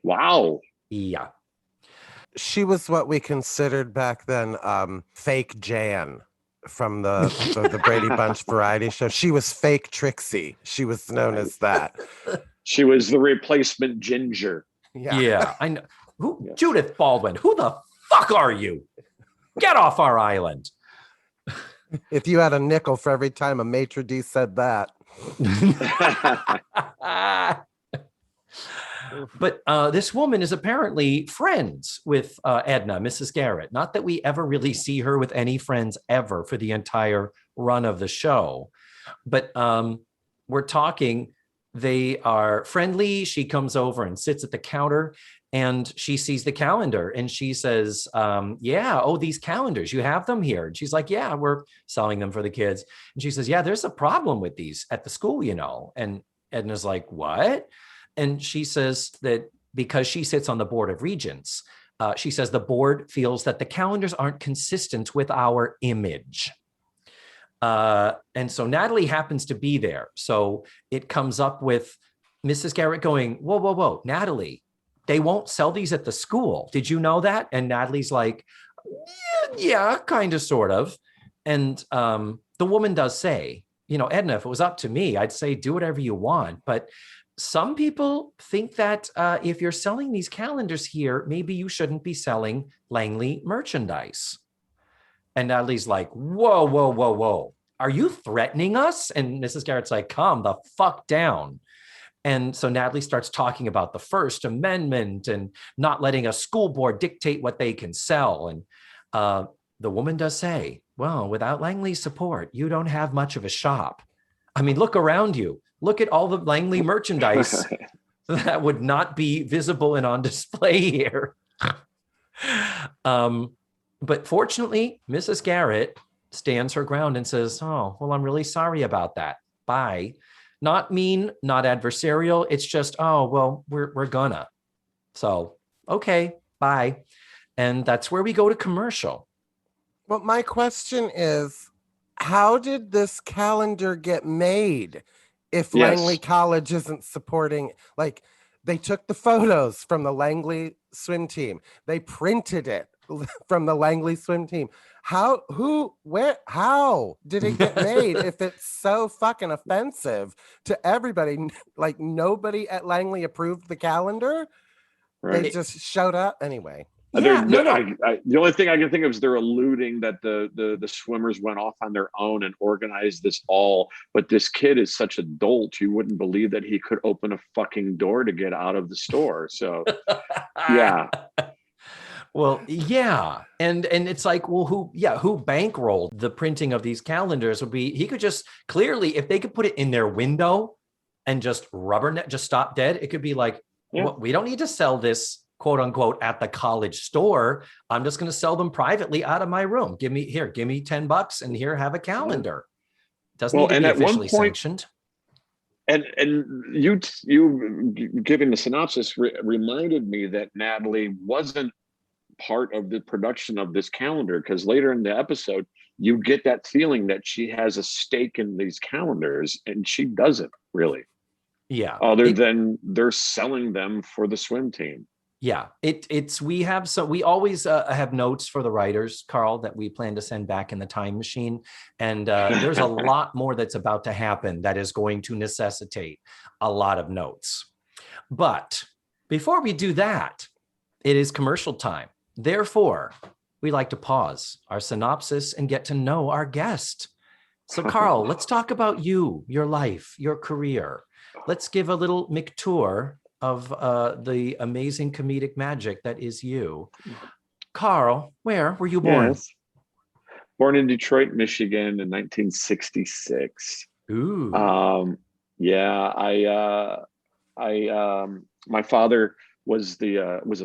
Wow. Yeah. She was what we considered back then fake Jan from the Brady Bunch variety show. She was fake Trixie. She was known as that. She was the replacement Ginger. Yeah. I know. Judith Baldwin, who the fuck are you? Get off our island. If you had a nickel for every time a maitre d' said that. But this woman is apparently friends with Edna, Mrs. Garrett. Not that we ever really see her with any friends ever for the entire run of the show. But we're talking, they are friendly. She comes over and sits at the counter and she sees the calendar and she says, these calendars, you have them here. And she's like, yeah, we're selling them for the kids. And she says, yeah, there's a problem with these at the school, And Edna's like, what? And she says that because she sits on the Board of Regents, She says the board feels that the calendars aren't consistent with our image. And so Natalie happens to be there. So it comes up with Mrs. Garrett going, whoa, whoa, whoa, Natalie, they won't sell these at the school. Did you know that? And Natalie's like, yeah, kind of, sort of. And the woman does say, Edna, if it was up to me, I'd say do whatever you want. But some people think that if you're selling these calendars here, maybe you shouldn't be selling Langley merchandise. And Natalie's like, whoa, whoa, whoa, whoa. Are you threatening us? And Mrs. Garrett's like, calm the fuck down. And so Natalie starts talking about the First Amendment and not letting a school board dictate what they can sell. And the woman does say, well, without Langley's support, you don't have much of a shop. I mean, look around you. Look at all the Langley merchandise that would not be visible and on display here. But fortunately, Mrs. Garrett stands her ground and says, oh, well, I'm really sorry about that. Bye. Not mean, not adversarial. It's just, oh, well, we're gonna. So, okay, bye. And that's where we go to commercial. Well, my question is, how did this calendar get made if Langley College isn't supporting? Like, they took the photos from the Langley swim team. They printed it from the Langley swim team. How did it get made if it's so fucking offensive to everybody? Like, nobody at Langley approved the calendar. Right. They just showed up anyway. Yeah, the only thing I can think of is they're alluding that the swimmers went off on their own and organized this all. But this kid is such a dolt, you wouldn't believe that he could open a fucking door to get out of the store. So, yeah. Well, yeah. And it's like, well, who bankrolled the printing of these calendars would be, he could just clearly, if they could put it in their window and just just stop dead, it could be like, well, we don't need to sell this, quote unquote, at the college store. I'm just going to sell them privately out of my room. Give me $10 and here, have a calendar. Doesn't need to be officially sanctioned. And you giving the synopsis reminded me that Natalie wasn't part of the production of this calendar, because later in the episode you get that feeling that she has a stake in these calendars, and she doesn't really. Yeah. Other than they're selling them for the swim team. Yeah, we always have notes for the writers, Karl, that we plan to send back in the time machine. And there's a lot more that's about to happen that is going to necessitate a lot of notes. But before we do that, it is commercial time. Therefore, we like to pause our synopsis and get to know our guest. So, Karl, let's talk about you, your life, your career. Let's give a little McTour of the amazing comedic magic that is you. Karl, where were you born? Yes. Born in Detroit, Michigan in 1966. Ooh. My father was he was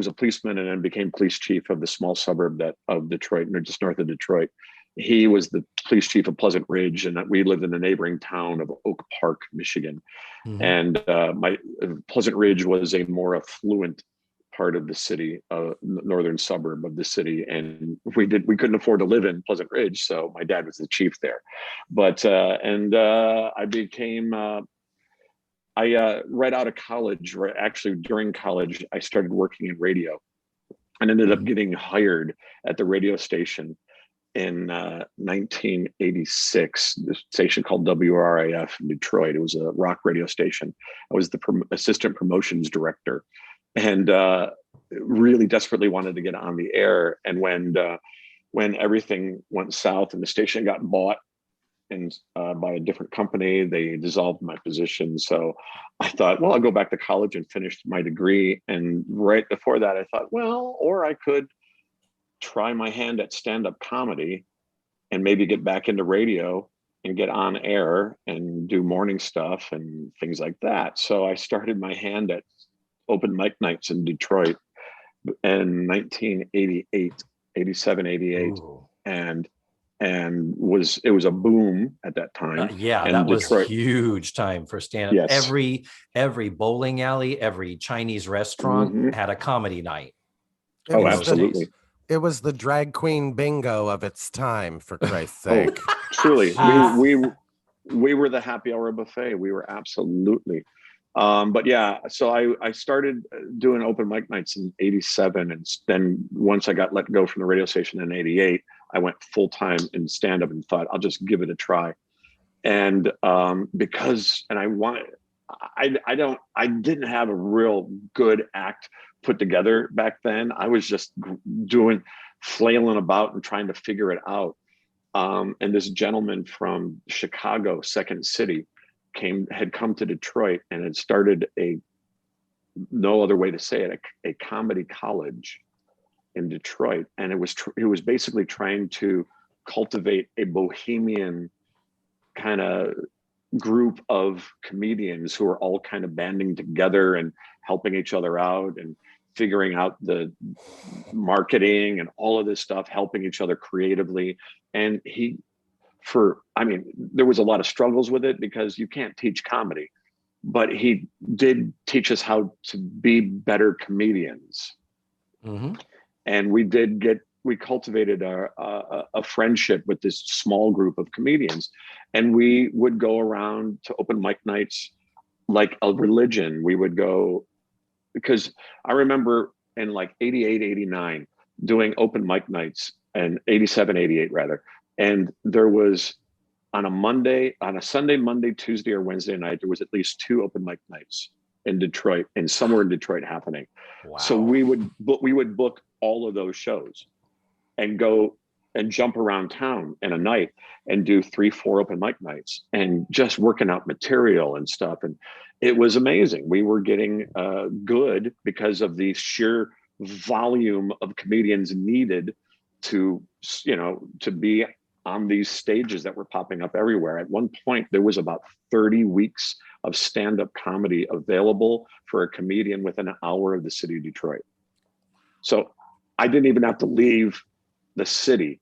a policeman and then became police chief of the small suburb of Detroit, just north of Detroit. He was the police chief of Pleasant Ridge, and we lived in the neighboring town of Oak Park, Michigan. Mm-hmm. And my Pleasant Ridge was a more affluent part of the city, northern suburb of the city, and we couldn't afford to live in Pleasant Ridge, so my dad was the chief there. But I became right out of college, actually during college, I started working in radio, and ended up getting hired at the radio station in 1986, the station called WRIF in Detroit. It was a rock radio station. I was the assistant promotions director, and really desperately wanted to get on the air. And when everything went south and the station got bought by a different company, they dissolved my position. So I thought, well, I'll go back to college and finish my degree. And right before that, I thought, well, or I could try my hand at stand-up comedy and maybe get back into radio and get on air and do morning stuff and things like that. So I started my hand at open mic nights in Detroit in 1988, 87, 88. Ooh. And it was a boom at that time. And that was a huge time for stand-up. Yes. Every bowling alley, every Chinese restaurant had a comedy night. It Oh, was absolutely. it was the drag queen bingo of its time, for Christ's Oh, sake. truly. Jeez. We were the happy hour buffet. We were absolutely. But yeah, so I started doing open mic nights in '87, and then once I got let go from the radio station in '88, I went full time in stand up and thought I'll just give it a try. And because and I wanted, I didn't have a real good act put together back then. I was just flailing about and trying to figure it out. And this gentleman from Chicago, Second City, had come to Detroit and had started no other way to say it, a comedy college in Detroit. And it was basically trying to cultivate a bohemian kind of group of comedians who are all kind of banding together and helping each other out and figuring out the marketing and all of this stuff, helping each other creatively. And there was a lot of struggles with it because you can't teach comedy, but he did teach us how to be better comedians. Mm-hmm. And we cultivated a friendship with this small group of comedians, and we would go around to open mic nights like a religion. We would go, because I remember in like 88, 89 doing open mic nights, and 87, 88 rather. And there was on a Sunday, Monday, Tuesday, or Wednesday night, there was at least 2 open mic nights in Detroit, and somewhere in Detroit happening. Wow. So we would book all of those shows and go and jump around town in a night and do 3, 4 open mic nights and just working out material and stuff. And it was amazing. We were getting good because of the sheer volume of comedians needed to be on these stages that were popping up everywhere. At one point, there was about 30 weeks of stand-up comedy available for a comedian within an hour of the city of Detroit. So I didn't even have to leave the city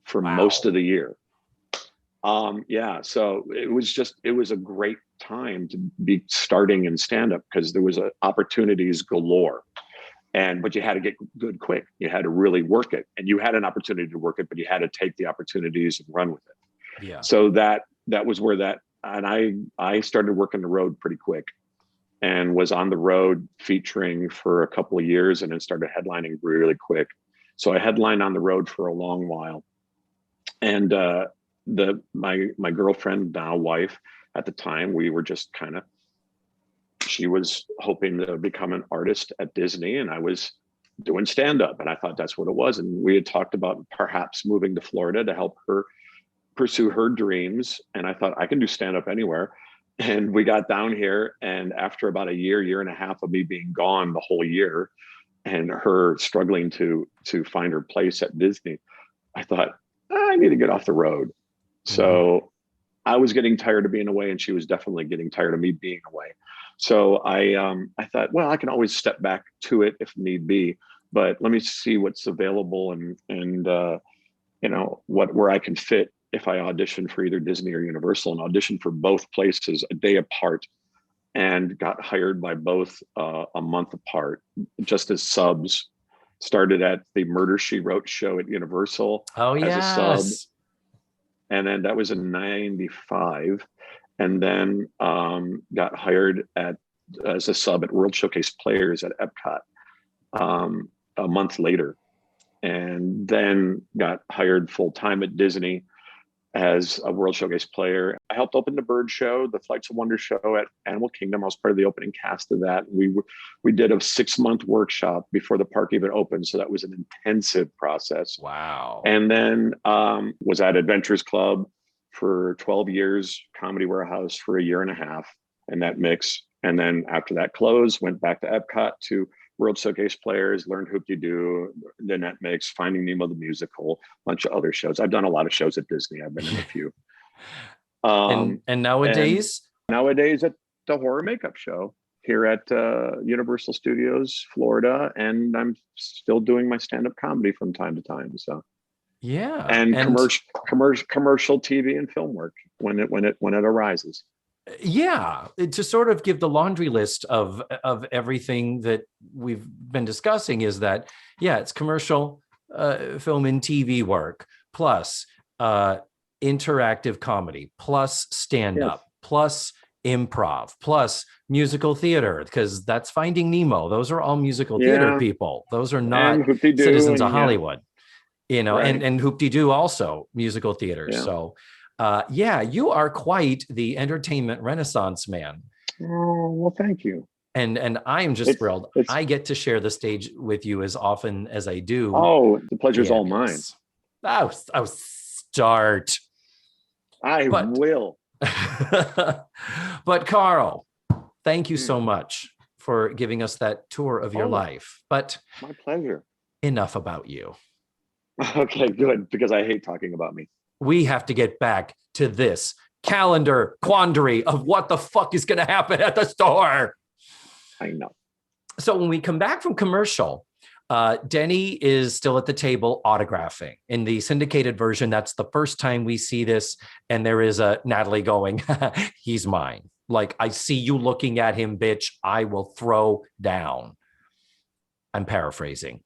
for most of the year. So it was a great time to be starting in stand-up because there was opportunities galore. But you had to get good quick. You had to really work it, and you had an opportunity to work it, but you had to take the opportunities and run with it. Yeah. So that was where and I started working the road pretty quick, and was on the road featuring for a couple of years, and then started headlining really quick. So I headlined on the road for a long while, and my girlfriend, now wife, at the time, we were just kind of. She was hoping to become an artist at Disney, and I was doing stand-up, and I thought that's what it was. And we had talked about perhaps moving to Florida to help her pursue her dreams. And I thought I can do stand-up anywhere. And we got down here, and after about a year and a half of me being gone the whole year and her struggling to find her place at Disney, I thought, I need to get off the road. Mm-hmm. So I was getting tired of being away, and she was definitely getting tired of me being away. So I thought, well, I can always step back to it if need be, but let me see what's available and where I can fit if I audition for either Disney or Universal, and auditioned for both places a day apart, and got hired by both a month apart, just as subs. Started at the Murder, She Wrote show at Universal as a sub. And then that was in '95. And then got hired as a sub at World Showcase Players at Epcot a month later. And then got hired full-time at Disney as a World Showcase player. I helped open the Bird Show, the Flights of Wonder show at Animal Kingdom. I was part of the opening cast of that. We did a 6-month workshop before the park even opened. So that was an intensive process. Wow. And then was at Adventures Club for 12 years, Comedy Warehouse for a year and a half in that mix. And then after that closed, went back to Epcot to World Showcase Players, learned Hoop-De-Doo, then that mix, Finding Nemo the Musical, a bunch of other shows. I've done a lot of shows at Disney. I've been in a few. And nowadays? Nowadays at the Horror Makeup Show here at Universal Studios, Florida. And I'm still doing my stand-up comedy from time to time. So. Yeah. And commercial TV and film work when it arises. Yeah, to sort of give the laundry list of everything that we've been discussing is that, yeah, it's commercial, film and TV work, plus interactive comedy, plus stand-up, plus improv, plus musical theater, because that's Finding Nemo. Those are all musical theater people. Those are not citizens of Hollywood, right. and Hoop-Dee-Doo also musical theater. Yeah. So you are quite the entertainment renaissance man. Oh, well, thank you. And I'm just thrilled. I get to share the stage with you as often as I do. Oh, the pleasure's all mine. I'll start. I will. But Karl, thank you so much for giving us that tour of your life. But my pleasure. Enough about you. Okay, good, because I hate talking about me. We have to get back to this calendar quandary of what the fuck is going to happen at the store. I know. So when we come back from commercial, Denny is still at the table autographing. In the syndicated version, that's the first time we see this. And there is a Natalie going, he's mine. Like, I see you looking at him, bitch. I will throw down. I'm paraphrasing.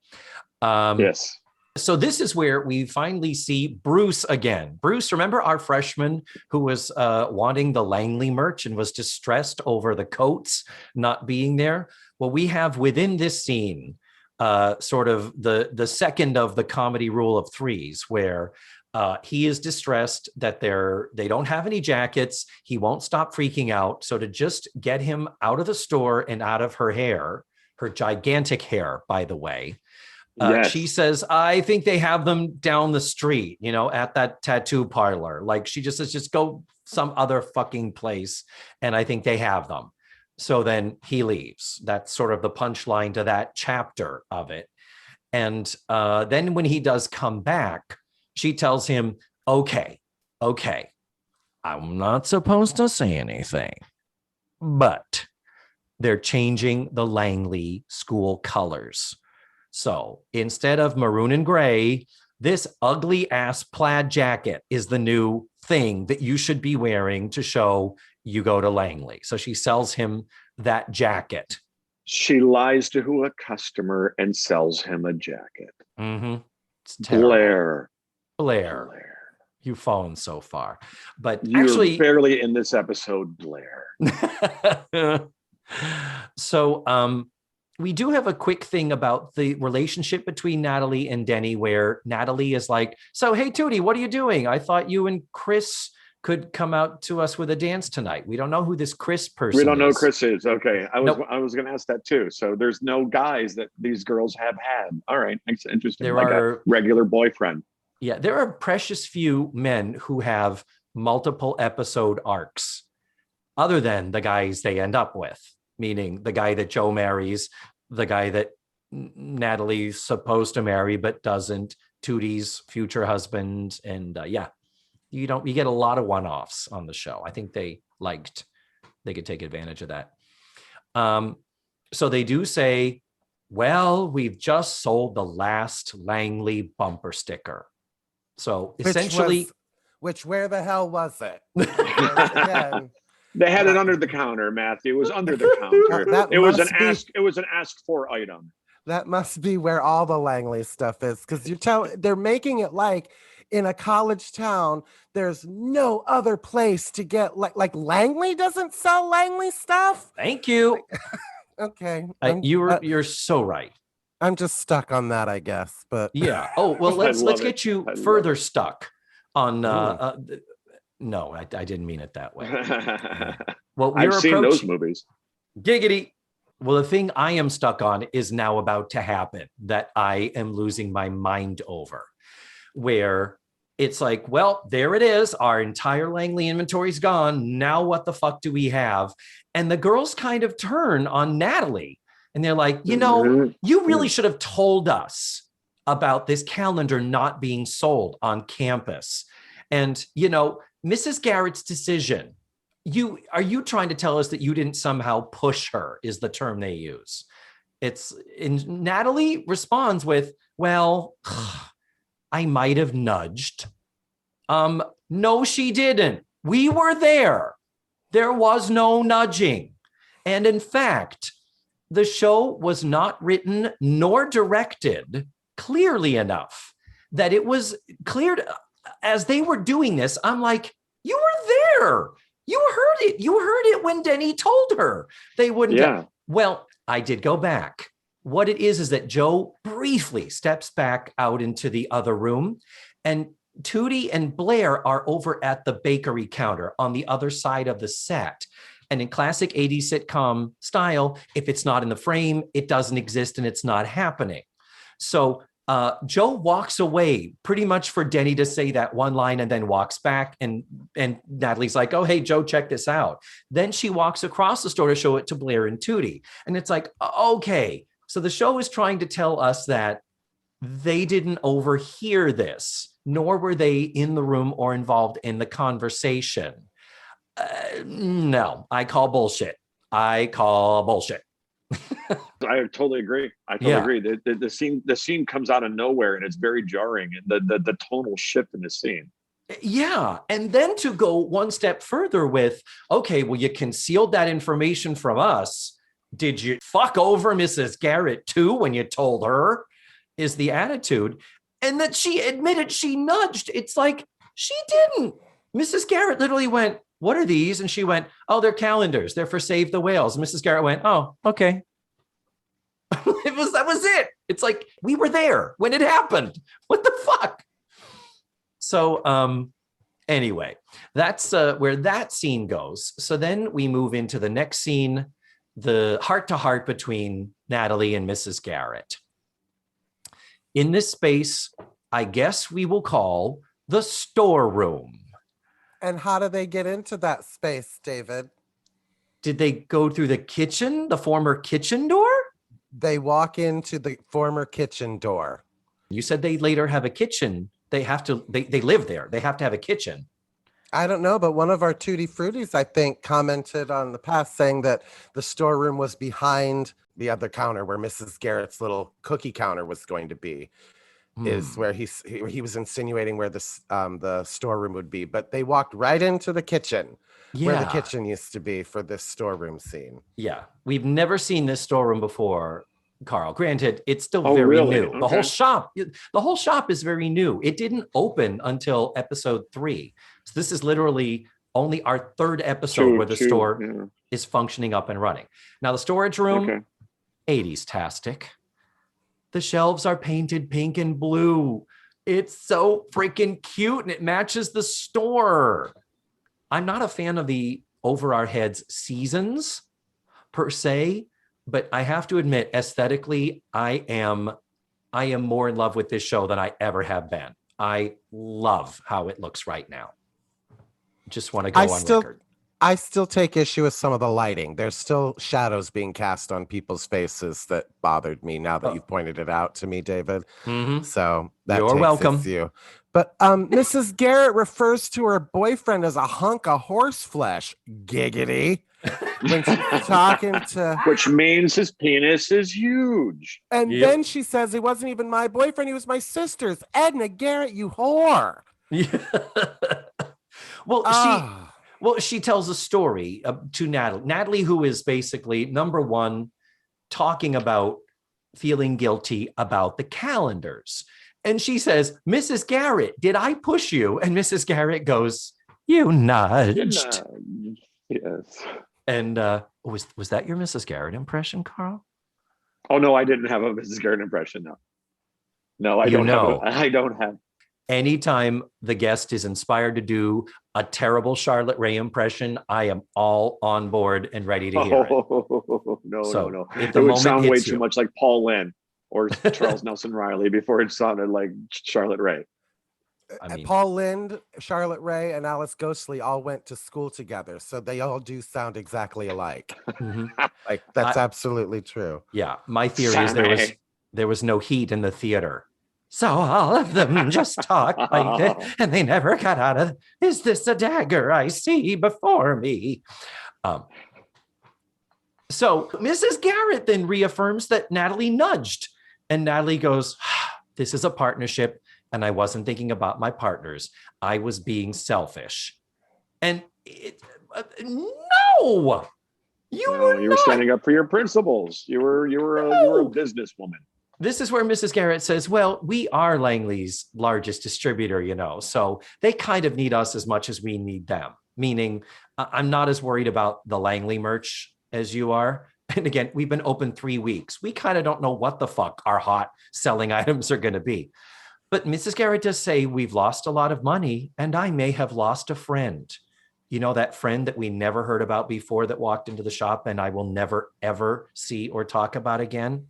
Yes. So this is where we finally see Bruce again. Bruce, remember our freshman who was wanting the Langley merch and was distressed over the coats not being there? Well, we have within this scene sort of the second of the comedy rule of threes, where he is distressed that they don't have any jackets. He won't stop freaking out. So to just get him out of the store and out of her hair, her gigantic hair, by the way, she says, I think they have them down the street, at that tattoo parlor. Like, she just says, just go some other fucking place. And I think they have them. So then he leaves. That's sort of the punchline to that chapter of it. And then when he does come back, she tells him, okay, I'm not supposed to say anything, but they're changing the Langley school colors. So instead of maroon and gray, this ugly ass plaid jacket is the new thing that you should be wearing to show you go to Langley. So she sells him that jacket. She lies to a customer and sells him a jacket. Mm-hmm. It's terrible. Blair. You've fallen so far. But you're actually barely in this episode, Blair. So we do have a quick thing about the relationship between Natalie and Denny, where Natalie is like, so, hey, Tootie, what are you doing? I thought you and Chris could come out to us with a dance tonight. We don't know who this Chris person is. We don't know who Chris is. Okay. I was going to ask that too. So there's no guys that these girls have had. All right. That's interesting. There like are a regular boyfriend. Yeah. There are precious few men who have multiple episode arcs other than the guys they end up with, meaning the guy that Joe marries, the guy that Natalie's supposed to marry but doesn't, Tootie's future husband. And you get a lot of one-offs on the show. I think they could take advantage of that. So they do say, well, we've just sold the last Langley bumper sticker. So essentially, where the hell was it? They had it under the counter, Matthew. It was under the counter. It was an asked for item. That must be where all the Langley stuff is, because they're making it like in a college town, there's no other place to get like Langley doesn't sell Langley stuff. Thank you. Okay. You're so right. I'm just stuck on that, I guess. But yeah. Oh, well, let's get you further stuck on no, I didn't mean it that way. Well, I've seen those movies. Giggity. Well, the thing I am stuck on is now about to happen that I am losing my mind over, where it's like, well, there it is. Our entire Langley inventory's gone. Now what the fuck do we have? And the girls kind of turn on Natalie and they're like, you really should have told us about this calendar not being sold on campus. And, Mrs. Garrett's decision. Are you trying to tell us that you didn't somehow push her is the term they use. Natalie responds with, well, I might have nudged. No, she didn't. We were there. There was no nudging. And in fact, the show was not written nor directed clearly enough that it was clear as they were doing this. I'm like, you were there. You heard it. You heard it when Denny told her they wouldn't. Yeah. Well, I did go back. What it is that Joe briefly steps back out into the other room, and Tootie and Blair are over at the bakery counter on the other side of the set. And in classic 80s sitcom style, if it's not in the frame, it doesn't exist and it's not happening. So Joe walks away pretty much for Denny to say that one line and then walks back. And Natalie's like, oh, hey, Joe, check this out. Then she walks across the store to show it to Blair and Tootie. And it's like, okay. So the show is trying to tell us that they didn't overhear this, nor were they in the room or involved in the conversation. No, I call bullshit. I totally agree. Agree. The scene comes out of nowhere and it's very jarring. And the tonal shift in the scene. Yeah. And then to go one step further with, okay, well, you concealed that information from us. Did you fuck over Mrs. Garrett too when you told her? Is the attitude. And that she admitted she nudged. It's like, she didn't. Mrs. Garrett literally went, what are these? And she went, oh, they're calendars. They're for Save the Whales. Mrs. Garrett went, oh, okay. That was it. It's like, we were there when it happened. What the fuck? So anyway, that's where that scene goes. So then we move into the next scene, the heart-to-heart between Natalie and Mrs. Garrett. In this space, I guess we will call the storeroom. And how do they get into that space, David? Did they go through the kitchen, the former kitchen door? They walk into the former kitchen door. You said they later have a kitchen. They live there. They have to have a kitchen. I don't know, but one of our Tutti Fruities, I think, commented on the past saying that the storeroom was behind the other counter where Mrs. Garrett's little cookie counter was going to be. Is where he was insinuating where the storeroom would be, but they walked right into the kitchen where the kitchen used to be for this storeroom scene. Yeah, we've never seen this storeroom before, Carl. Granted, it's still very really? new. Okay. The whole shop is very new. It didn't open until episode 3, so this is literally only our 3rd episode where the store is functioning up and running. Now the storage room, 80s-tastic. The shelves are painted pink and blue. It's so freaking cute and it matches the store. I'm not a fan of the over our heads seasons per se, but I have to admit, aesthetically, I am more in love with this show than I ever have been. I love how it looks right now. Just want to go on record. I still take issue with some of the lighting. There's still shadows being cast on people's faces that bothered me now that you've pointed it out to me, David. Mm-hmm. So that You're welcome. You. But Mrs. Garrett refers to her boyfriend as a hunk of horse flesh. Giggity. When she's talking to... Which means his penis is huge. And then she says, it wasn't even my boyfriend. He was my sister's. Edna Garrett, you whore. Yeah. Well, she tells a story to Natalie. Natalie, who is basically, number one, talking about feeling guilty about the calendars. And she says, Mrs. Garrett, did I push you? And Mrs. Garrett goes, you nudged. Yes. And was that your Mrs. Garrett impression, Carl? Oh, no, I didn't have a Mrs. Garrett impression, no. No, I don't have. Anytime the guest is inspired to do a terrible Charlotte Rae impression, I am all on board and ready to hear it. No. It would sound way too much like Paul Lynde or Charles Nelson Riley before it sounded like Charlotte Rae. I mean, Paul Lynde, Charlotte Rae, and Alice Ghostley all went to school together, so they all do sound exactly alike. Mm-hmm. Like that's absolutely true. Yeah, my theory is there was no heat in the theater. So all of them just talk like it, and they never got out of, is this a dagger I see before me? So Mrs. Garrett then reaffirms that Natalie nudged, and Natalie goes, this is a partnership, and I wasn't thinking about my partners. I was being selfish. And No, you were You were not. standing up for your principles. You were a businesswoman. This is where Mrs. Garrett says, well, we are Langley's largest distributor, so they kind of need us as much as we need them. Meaning, I'm not as worried about the Langley merch as you are. And again, we've been open 3 weeks. We kind of don't know what the fuck our hot selling items are going to be. But Mrs. Garrett does say we've lost a lot of money and I may have lost a friend. You know, that friend that we never heard about before that walked into the shop and I will never, ever see or talk about again.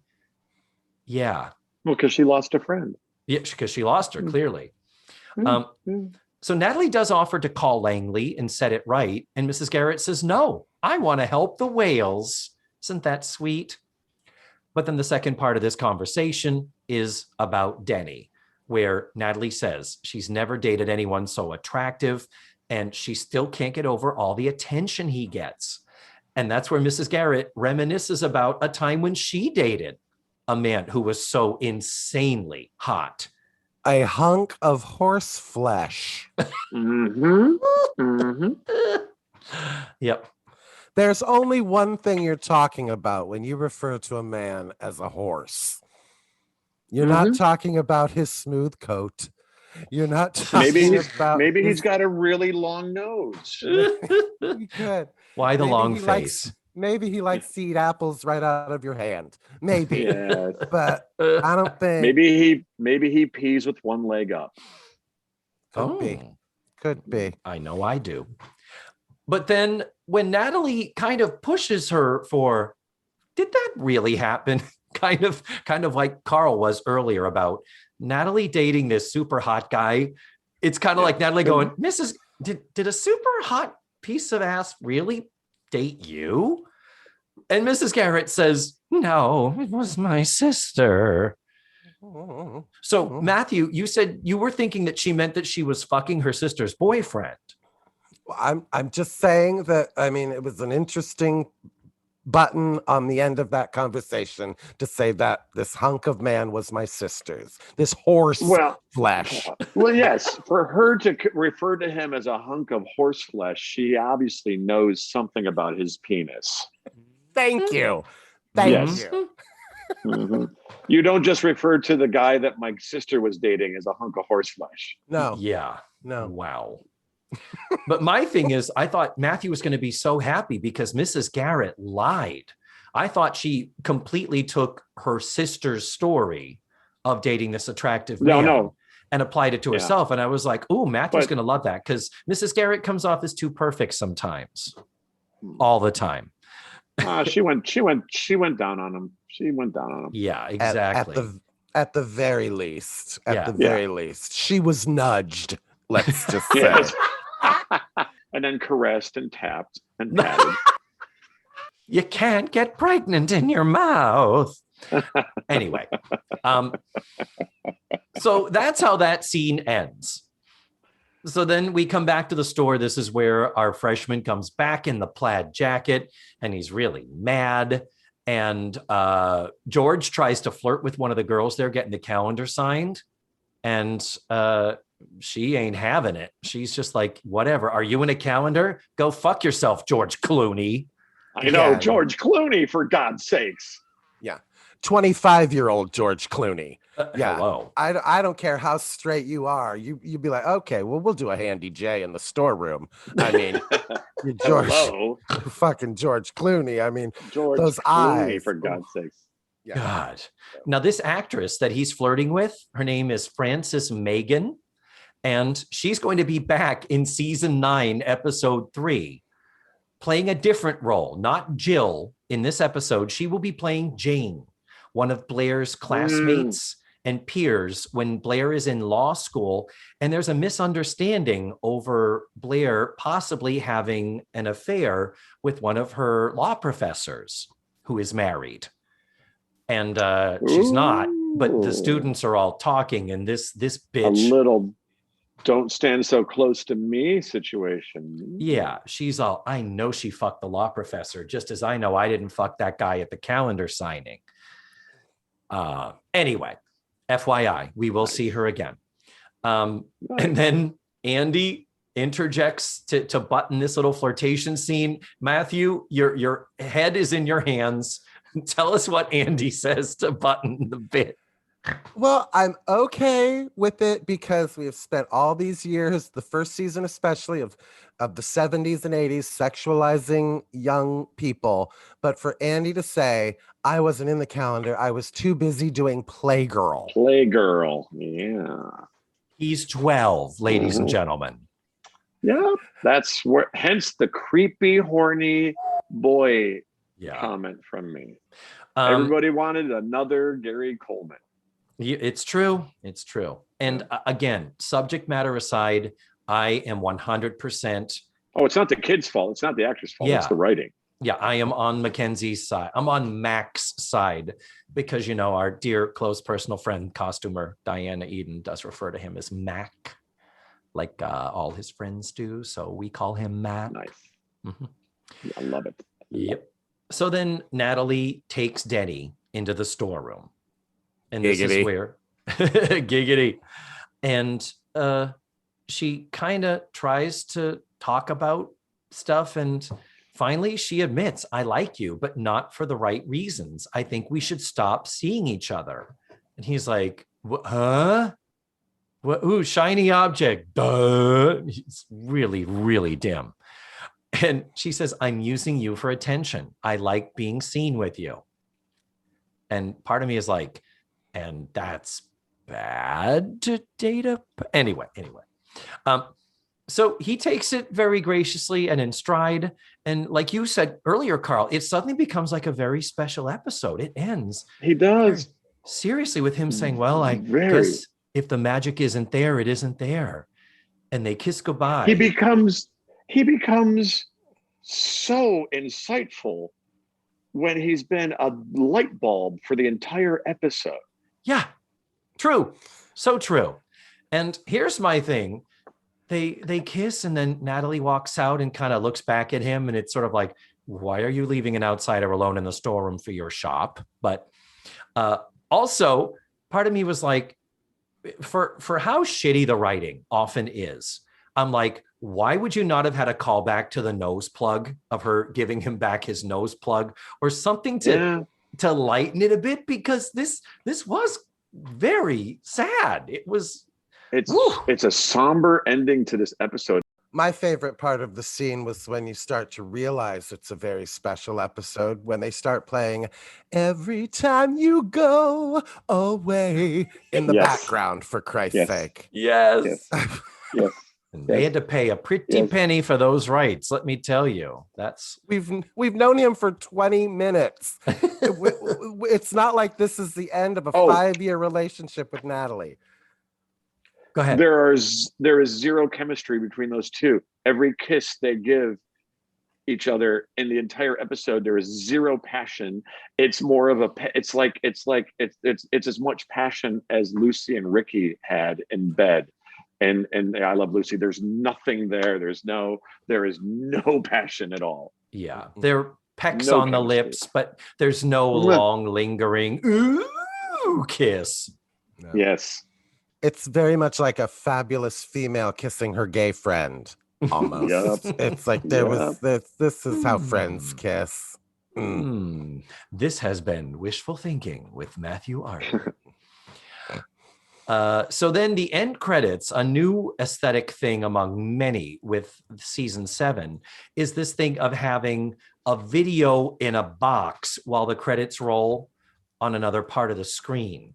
Yeah. Well, because she lost a friend. Yeah, because she lost her, clearly. So Natalie does offer to call Langley and set it right. And Mrs. Garrett says, no, I want to help the whales. Isn't that sweet? But then the second part of this conversation is about Denny, where Natalie says she's never dated anyone so attractive and she still can't get over all the attention he gets. And that's where Mrs. Garrett reminisces about a time when she dated a man who was so insanely hot. A hunk of horse flesh. Yep. There's only one thing you're talking about when you refer to a man as a horse. You're not talking about his smooth coat. You're not talking about... Maybe he's got a really long nose. Good. Why the long face? Maybe he likes to eat apples right out of your hand. Maybe. Yes. But I don't think... Maybe he pees with one leg up. Could be. I know I do. But then when Natalie kind of pushes her for, did that really happen? kind of like Karl was earlier about Natalie dating this super hot guy. It's kind of like Natalie going, Mrs. Did a super hot piece of ass really date you? And Mrs. Garrett says, no, it was my sister. So Matthew, you said you were thinking that she meant that she was fucking her sister's boyfriend. I'm just saying that, I mean, it was an interesting button on the end of that conversation to say that this hunk of man was my sister's, this horse flesh. Well, yes, for her to refer to him as a hunk of horse flesh, she obviously knows something about his penis. Thank you. Thank you. You don't just refer to the guy that my sister was dating as a hunk of horse flesh. No. Yeah. No. Wow. But my thing is, I thought Matthew was going to be so happy because Mrs. Garrett lied. I thought she completely took her sister's story of dating this attractive man and applied it to herself. And I was like, oh, Matthew's going to love that because Mrs. Garrett comes off as too perfect sometimes, all the time. She went down on him. She went down on him. Yeah, exactly. At the very least, very least, she was nudged. Let's just say. And then caressed and tapped and patted. You can't get pregnant in your mouth. Anyway, so that's how that scene ends. So then we come back to the store. This is where our freshman comes back in the plaid jacket, and he's really mad. And George tries to flirt with one of the girls there getting the calendar signed. And she ain't having it. She's just like, whatever. Are you in a calendar? Go fuck yourself, George Clooney. I know, George Clooney, for God's sakes. Yeah. 25-year-old George Clooney. Hello. I don't care how straight you are. You'd be like, okay, well, we'll do a handy J in the storeroom. I mean, you're fucking George Clooney. I mean, George those Clooney, eyes. for God's sakes. Yeah. God. Now, this actress that he's flirting with, her name is Frances Megan, and she's going to be back in season 9, episode 3, playing a different role, not Jill. In this episode, she will be playing Jane, one of Blair's classmates and peers when Blair is in law school. And there's a misunderstanding over Blair possibly having an affair with one of her law professors who is married. And she's not, but the students are all talking, and this bitch. A little don't stand so close to me situation. Yeah, she's all, I know she fucked the law professor, just as I know I didn't fuck that guy at the calendar signing. Anyway, FYI, we will see her again. And then Andy interjects to button this little flirtation scene. Matthew, your head is in your hands. Tell us what Andy says to button the bit. Well, I'm okay with it because we have spent all these years, the first season especially, of the 70s and 80s, sexualizing young people. But for Andy to say, I wasn't in the calendar, I was too busy doing Playgirl. Playgirl, yeah. He's 12, ladies and gentlemen. Yeah, that's where, hence the creepy, horny boy comment from me. Everybody wanted another Gary Coleman. It's true. It's true. And again, subject matter aside, I am 100%. Oh, it's not the kid's fault. It's not the actor's fault. It's the writing. Yeah, I am on Mackenzie's side. I'm on Mac's side because, you know, our dear close personal friend, costumer Diana Eden does refer to him as Mac, like all his friends do. So we call him Mac. Nice. Mm-hmm. Yeah, I love it. Yep. So then Natalie takes Denny into the storeroom. And this is where giggity. And she kind of tries to talk about stuff. And finally, she admits, I like you, but not for the right reasons. I think we should stop seeing each other. And he's like, huh? What? Ooh, shiny object. Duh. It's really, really dim. And she says, I'm using you for attention. I like being seen with you. And part of me is like, and that's bad to data. Anyway. So he takes it very graciously and in stride. And like you said earlier, Karl, it suddenly becomes like a very special episode. It ends. He does. Seriously, with him saying, well, I guess if the magic isn't there, it isn't there. And they kiss goodbye. He becomes so insightful when he's been a light bulb for the entire episode. Yeah, true. So true. And here's my thing. They kiss and then Natalie walks out and kind of looks back at him. And it's sort of like, why are you leaving an outsider alone in the storeroom for your shop? But also part of me was like, for how shitty the writing often is, I'm like, why would you not have had a callback to the nose plug of her giving him back his nose plug or something to lighten it a bit? Because this was very sad. It's a somber ending to this episode. My favorite part of the scene was when you start to realize it's a very special episode, when they start playing Every Time You Go Away in the background, for Christ's sake. Yes. And they had to pay a pretty penny for those rights. Let me tell you, we've known him for 20 minutes. It's not like this is the end of a 5-year relationship with Natalie. Go ahead. There is zero chemistry between those two. Every kiss they give each other in the entire episode, there is zero passion. It's more of it's as much passion as Lucy and Ricky had in bed. And I Love Lucy. There's nothing there. There is no passion at all. Yeah, there pecks on the lips, but there's no long lingering ooh kiss. No. Yes, it's very much like a fabulous female kissing her gay friend. Almost. It's like this is how friends kiss. This has been Wishful Thinking with Matthew Arter. So then the end credits, a new aesthetic thing among many with season 7, is this thing of having a video in a box while the credits roll on another part of the screen.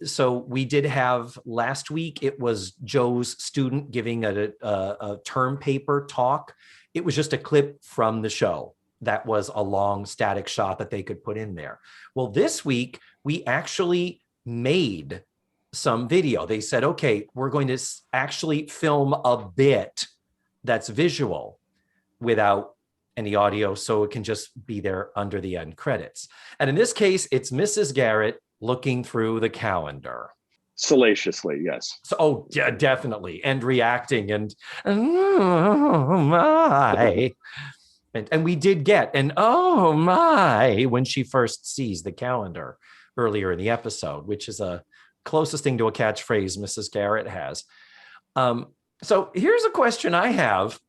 So we did have last week, it was Joe's student giving a term paper talk. It was just a clip from the show. That was a long static shot that they could put in there. Well, this week we actually made some video. They said, okay, we're going to actually film a bit that's visual without any audio, so it can just be there under the end credits. And in this case, it's Mrs. Garrett looking through the calendar. Salaciously, yes. So, yeah, definitely. And reacting and oh my. And we did get an oh my when she first sees the calendar earlier in the episode, which is a closest thing to a catchphrase Mrs. Garrett has. So here's a question I have.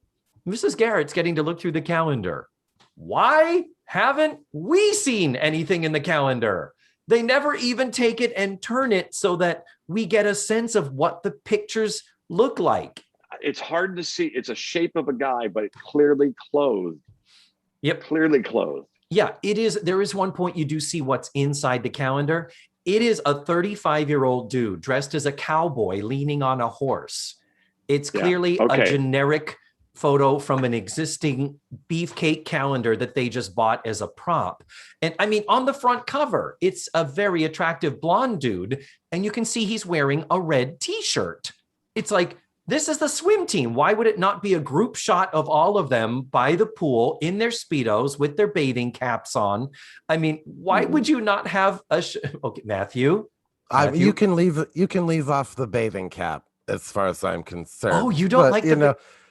Mrs. Garrett's getting to look through the calendar. Why haven't we seen anything in the calendar? They never even take it and turn it so that we get a sense of what the pictures look like. It's hard to see. It's a shape of a guy, but clearly clothed. Yep. Clearly clothed. Yeah, it is. There is one point you do see what's inside the calendar. It is a 35-year-old dude dressed as a cowboy leaning on a horse. It's clearly a generic photo from an existing beefcake calendar that they just bought as a prop. And I mean, on the front cover, it's a very attractive blonde dude, and you can see he's wearing a red t-shirt. It's like, this is the swim team. Why would it not be a group shot of all of them by the pool in their Speedos with their bathing caps on? I mean, why would you not have a okay, Matthew? You can leave off the bathing cap as far as I'm concerned. Oh, you don't like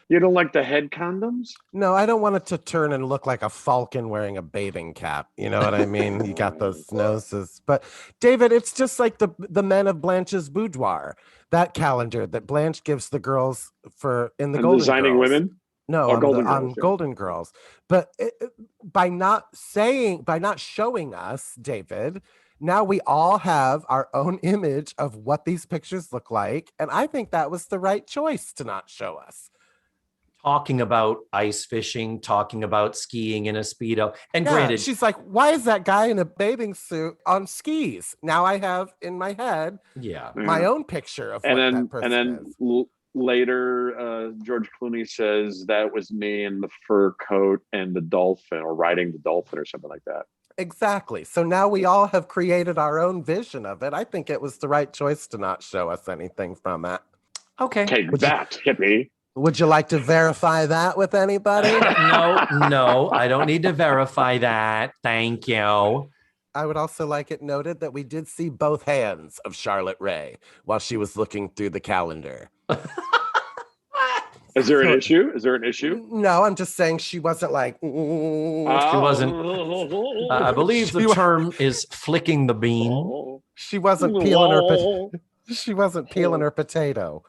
you don't like the head condoms? No, I don't want it to turn and look like a falcon wearing a bathing cap. You know what I mean? You got those noses. But David, it's just like the men of Blanche's boudoir, that calendar that Blanche gives the girls in the Golden Designing Girls. Women? No, on Golden Girls. But by not showing us, David, now we all have our own image of what these pictures look like. And I think that was the right choice to not show us. Talking about ice fishing, talking about skiing in a Speedo. And granted, she's like, why is that guy in a bathing suit on skis? Now I have in my head my own picture of that person is. Later, George Clooney says that was me in the fur coat and the dolphin, or riding the dolphin or something like that. Exactly. So now we all have created our own vision of it. I think it was the right choice to not show us anything from it. Okay. Take that, hippie. Would you like to verify that with anybody? No, I don't need to verify that. Thank you. I would also like it noted that we did see both hands of Charlotte Rae while she was looking through the calendar. Is there an issue? Is there an issue? No, I'm just saying she wasn't like... She wasn't... I believe the term is flicking the bean. She wasn't peeling her... She wasn't peeling her potato.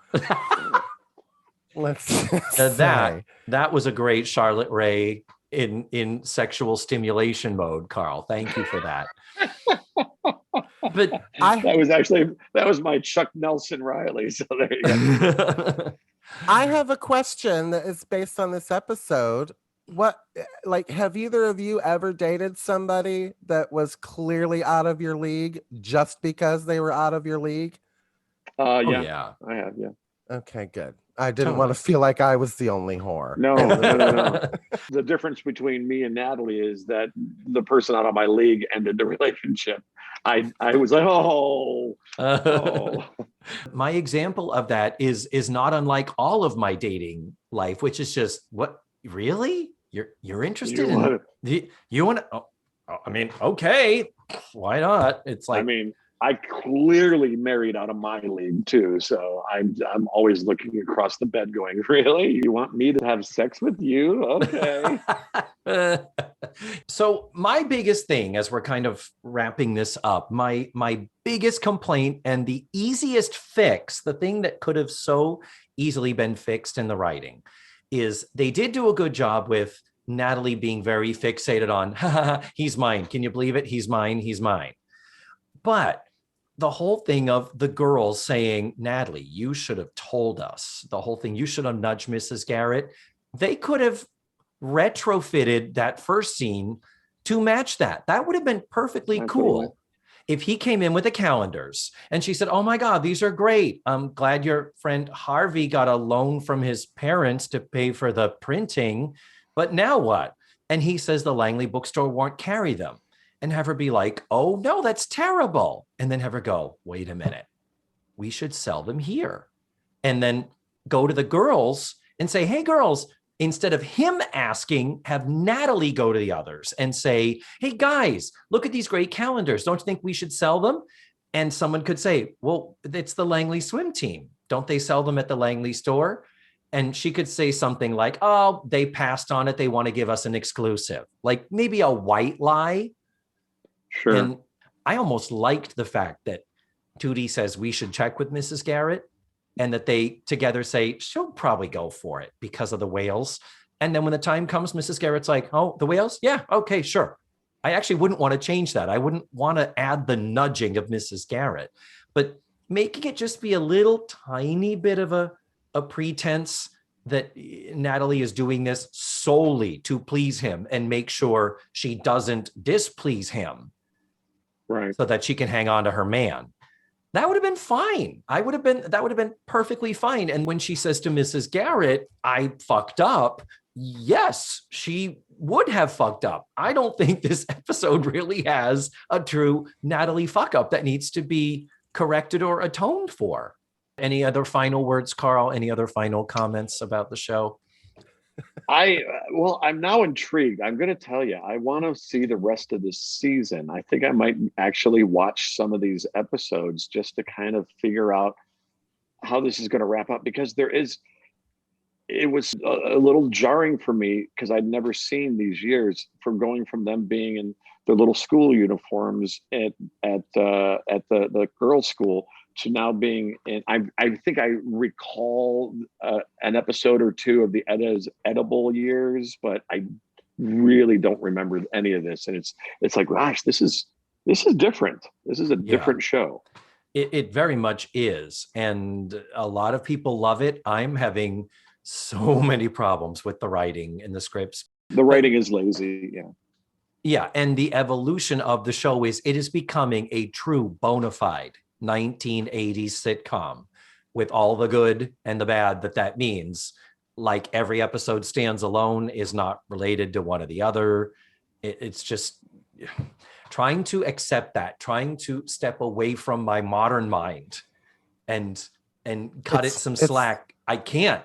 That was a great Charlotte Rae in sexual stimulation mode, Carl. Thank you for that. But that was my Chuck Nelson Riley. So there you go. I have a question that is based on this episode. Have either of you ever dated somebody that was clearly out of your league just because they were out of your league? Yeah, I have. Yeah. Okay, good. I didn't want to feel like I was the only whore. No. The difference between me and Natalie is that the person out of my league ended the relationship. I was like, oh. My example of that is not unlike all of my dating life, which is just, what, really? You're interested you want to? Oh, I mean, okay, why not? It's like, I clearly married out of my league too, so I'm always looking across the bed, going, "Really? You want me to have sex with you? Okay." So my biggest thing, as we're kind of wrapping this up, my biggest complaint and the easiest fix, the thing that could have so easily been fixed in the writing, is they did do a good job with Natalie being very fixated on, he's mine. Can you believe it? He's mine. He's mine. But the whole thing of the girls saying, Natalie, you should have told us. The whole thing, you should have nudged Mrs. Garrett. They could have retrofitted that first scene to match that. That would have been perfectly cool. If he came in with the calendars and she said, oh my God, these are great. I'm glad your friend Harvey got a loan from his parents to pay for the printing. But now what? And he says the Langley bookstore won't carry them. And have her be like, oh no, that's terrible. And then have her go, wait a minute, we should sell them here. And then go to the girls and say, hey girls, instead of him asking, have Natalie go to the others and say, hey guys, look at these great calendars. Don't you think we should sell them? And someone could say, well, it's the Langley swim team. Don't they sell them at the Langley store? And she could say something like, oh, they passed on it. They want to give us an exclusive, like maybe a white lie. Sure. And I almost liked the fact that Tootie says we should check with Mrs. Garrett, and that they together say, she'll probably go for it because of the whales. And then when the time comes, Mrs. Garrett's like, oh, the whales? Yeah, okay, sure. I actually wouldn't want to change that. I wouldn't want to add the nudging of Mrs. Garrett, but making it just be a little tiny bit of a pretense that Natalie is doing this solely to please him and make sure she doesn't displease him. Right. So that she can hang on to her man. That would have been fine. That would have been perfectly fine. And when she says to Mrs. Garrett, I fucked up. Yes, she would have fucked up. I don't think this episode really has a true Natalie fuck up that needs to be corrected or atoned for. Any other final words, Karl? Any other final comments about the show? I'm now intrigued. I'm going to tell you, I want to see the rest of this season. I think I might actually watch some of these episodes just to kind of figure out how this is going to wrap up, because it was a little jarring for me because I'd never seen these years from going from them being in their little school uniforms at the girls' school to now being in. I think I recall an episode or two of the Edda's edible years, but I really don't remember any of this. And it's like, gosh, this is different. This is a different show. It very much is, and a lot of people love it. I'm having so many problems with the writing and the scripts. The writing is lazy, yeah. Yeah, and the evolution of the show is it is becoming a true bona fide 1980s sitcom with all the good and the bad that means. Like every episode stands alone, is not related to one or the other. It's just trying to accept that, trying to step away from my modern mind and cut it some slack. I can't.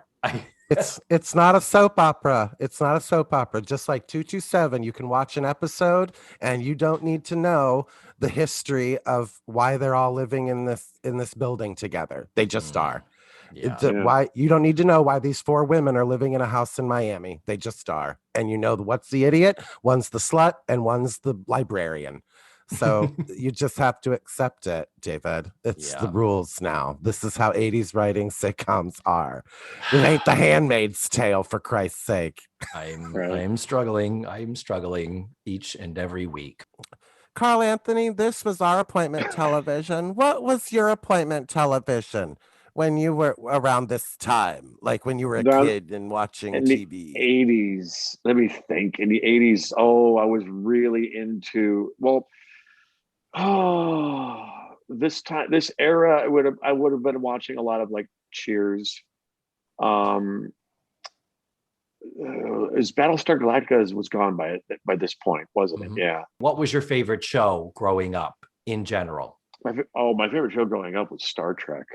It's not a soap opera. It's not a soap opera. Just like 227, you can watch an episode and you don't need to know the history of why they're all living in this building together. They just are. Why you don't need to know why these four women are living in a house in Miami. They just are. And you know what's the idiot? One's the slut and one's the librarian. So you just have to accept it, David. It's the rules now. This is how 80s writing sitcoms are. It ain't The Handmaid's Tale, for Christ's sake. I'm struggling. I'm struggling each and every week. Karl Anthony, this was our appointment television. What was your appointment television when you were around this time? Like when you were a kid and watching TV? In the 80s, let me think. In the 80s, I was really into, this era, I would have been watching a lot of like Cheers. Is Battlestar Galactica was gone by this point, wasn't it? Yeah. What was your favorite show growing up in general? My favorite show growing up was Star Trek.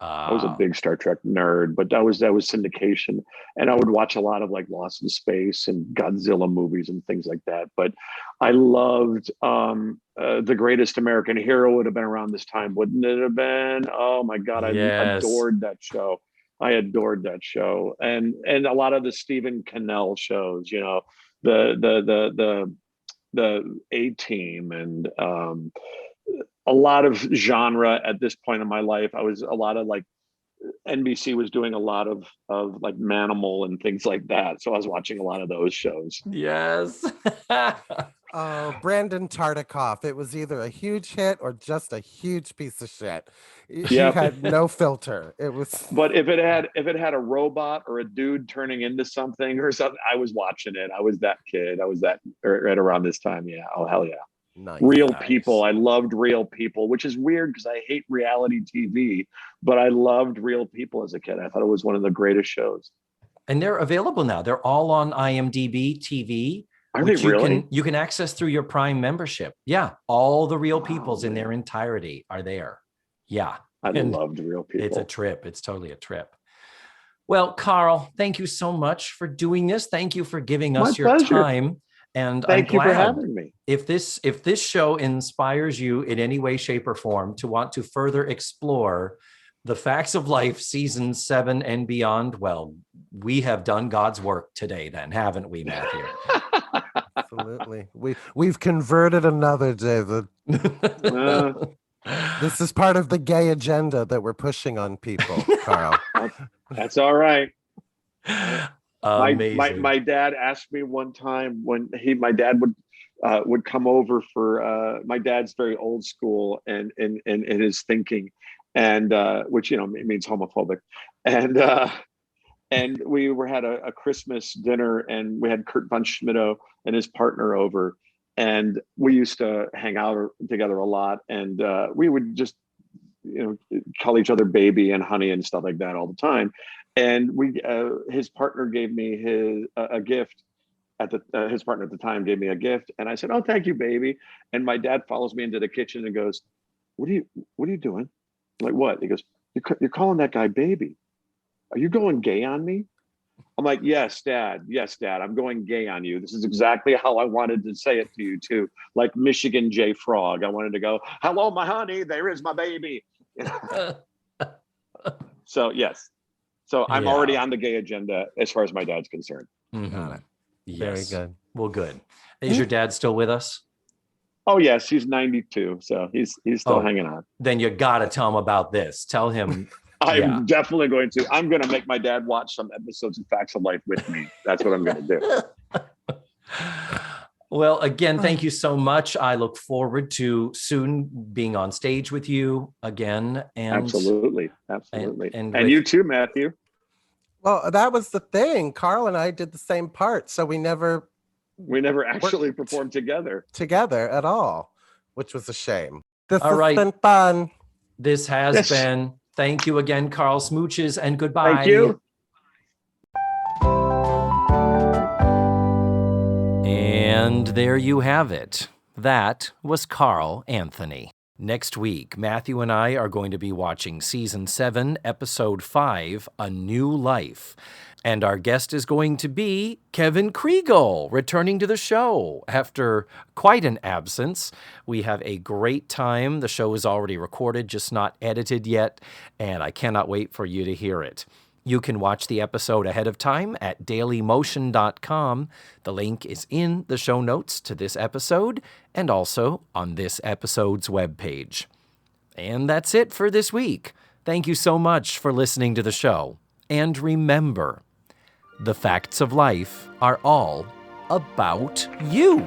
I was a big Star Trek nerd, but that was syndication, and I would watch a lot of like Lost in Space and Godzilla movies and things like that. But I loved The Greatest American Hero. Would have been around this time, wouldn't it have been? Oh my God, I adored that show. I adored that show, and a lot of the Stephen Cannell shows. You know, the A-Team and. A lot of genre at this point in my life. I was a lot of like NBC was doing a lot of like Manimal and things like that. So I was watching a lot of those shows. Yes. Brandon Tartikoff. It was either a huge hit or just a huge piece of shit. He had no filter. It was. But if it had a robot or a dude turning into something or something, I was watching it. I was that kid. I was that right around this time. Yeah. Oh hell yeah. Nice. Real People. I loved Real People, which is weird because I hate reality TV, but I loved Real People as a kid. I thought it was one of the greatest shows. And they're available now. They're all on IMDb TV. Are they really? You can access through your Prime membership. Yeah. All the Real Peoples in their entirety are there. Yeah. I loved Real People. It's a trip. It's totally a trip. Well, Karl, thank you so much for doing this. Thank you for giving us your time. And thank you for having me. If this show inspires you in any way, shape, or form to want to further explore the facts of life, season 7 and beyond, well, we have done God's work today, then, haven't we, Matthew? Absolutely. We've converted another, David. This is part of the gay agenda that we're pushing on people, Karl. That's all right. Amazing. My dad asked me one time when my dad would come over for my dad's very old school and in his thinking, and which means homophobic, and we had a Christmas dinner, and we had Kurt von Schmidto and his partner over, and we used to hang out together a lot, and we would just call each other baby and honey and stuff like that all the time. And his partner gave me a gift. His partner at the time gave me a gift, and I said, "Oh, thank you, baby." And my dad follows me into the kitchen and goes, "What are you doing?" I'm like, "What?" He goes, "You're calling that guy baby. Are you going gay on me?" I'm like, "Yes, Dad. Yes, Dad. I'm going gay on you. This is exactly how I wanted to say it to you too, like Michigan J. Frog. I wanted to go, 'Hello, my honey. There is my baby.'" So yes. So I'm already on the gay agenda as far as my dad's concerned. Mm-hmm. Very Yes. good. Well, good. Is your dad still with us? Oh yes, he's 92, so he's still hanging on. Then you gotta tell him about this. Tell him. I'm definitely going to. I'm going to make my dad watch some episodes of Facts of Life with me. That's what I'm going to do. Well, again, thank you so much. I look forward to soon being on stage with you again. And Absolutely. And with, you too, Matthew. Well, that was the thing. Karl and I did the same part, so we never actually performed together at all, which was a shame. This All has right. been fun. This has been. Thank you again, Karl. Smooches and goodbye. Thank you. And there you have it. That was Karl Anthony. Next week, Matthew and I are going to be watching Season 7, Episode 5, A New Life. And our guest is going to be Kevin Kriegel, returning to the show after quite an absence. We have a great time. The show is already recorded, just not edited yet, and I cannot wait for you to hear it. You can watch the episode ahead of time at dailymotion.com. The link is in the show notes to this episode and also on this episode's webpage. And that's it for this week. Thank you so much for listening to the show. And remember, the facts of life are all about you.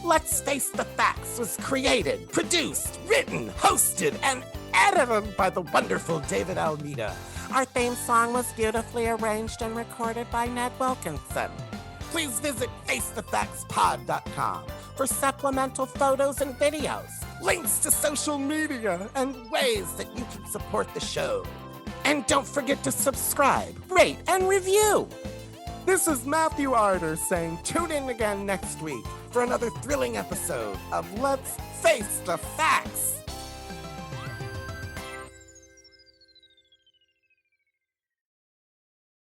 Let's Face the Facts was created, produced, written, hosted, and edited by the wonderful David Almeida. Our theme song was beautifully arranged and recorded by Ned Wilkinson. Please visit FaceTheFactsPod.com for supplemental photos and videos, links to social media, and ways that you can support the show. And don't forget to subscribe, rate, and review. This is Matthew Arter saying tune in again next week for another thrilling episode of Let's Face the Facts.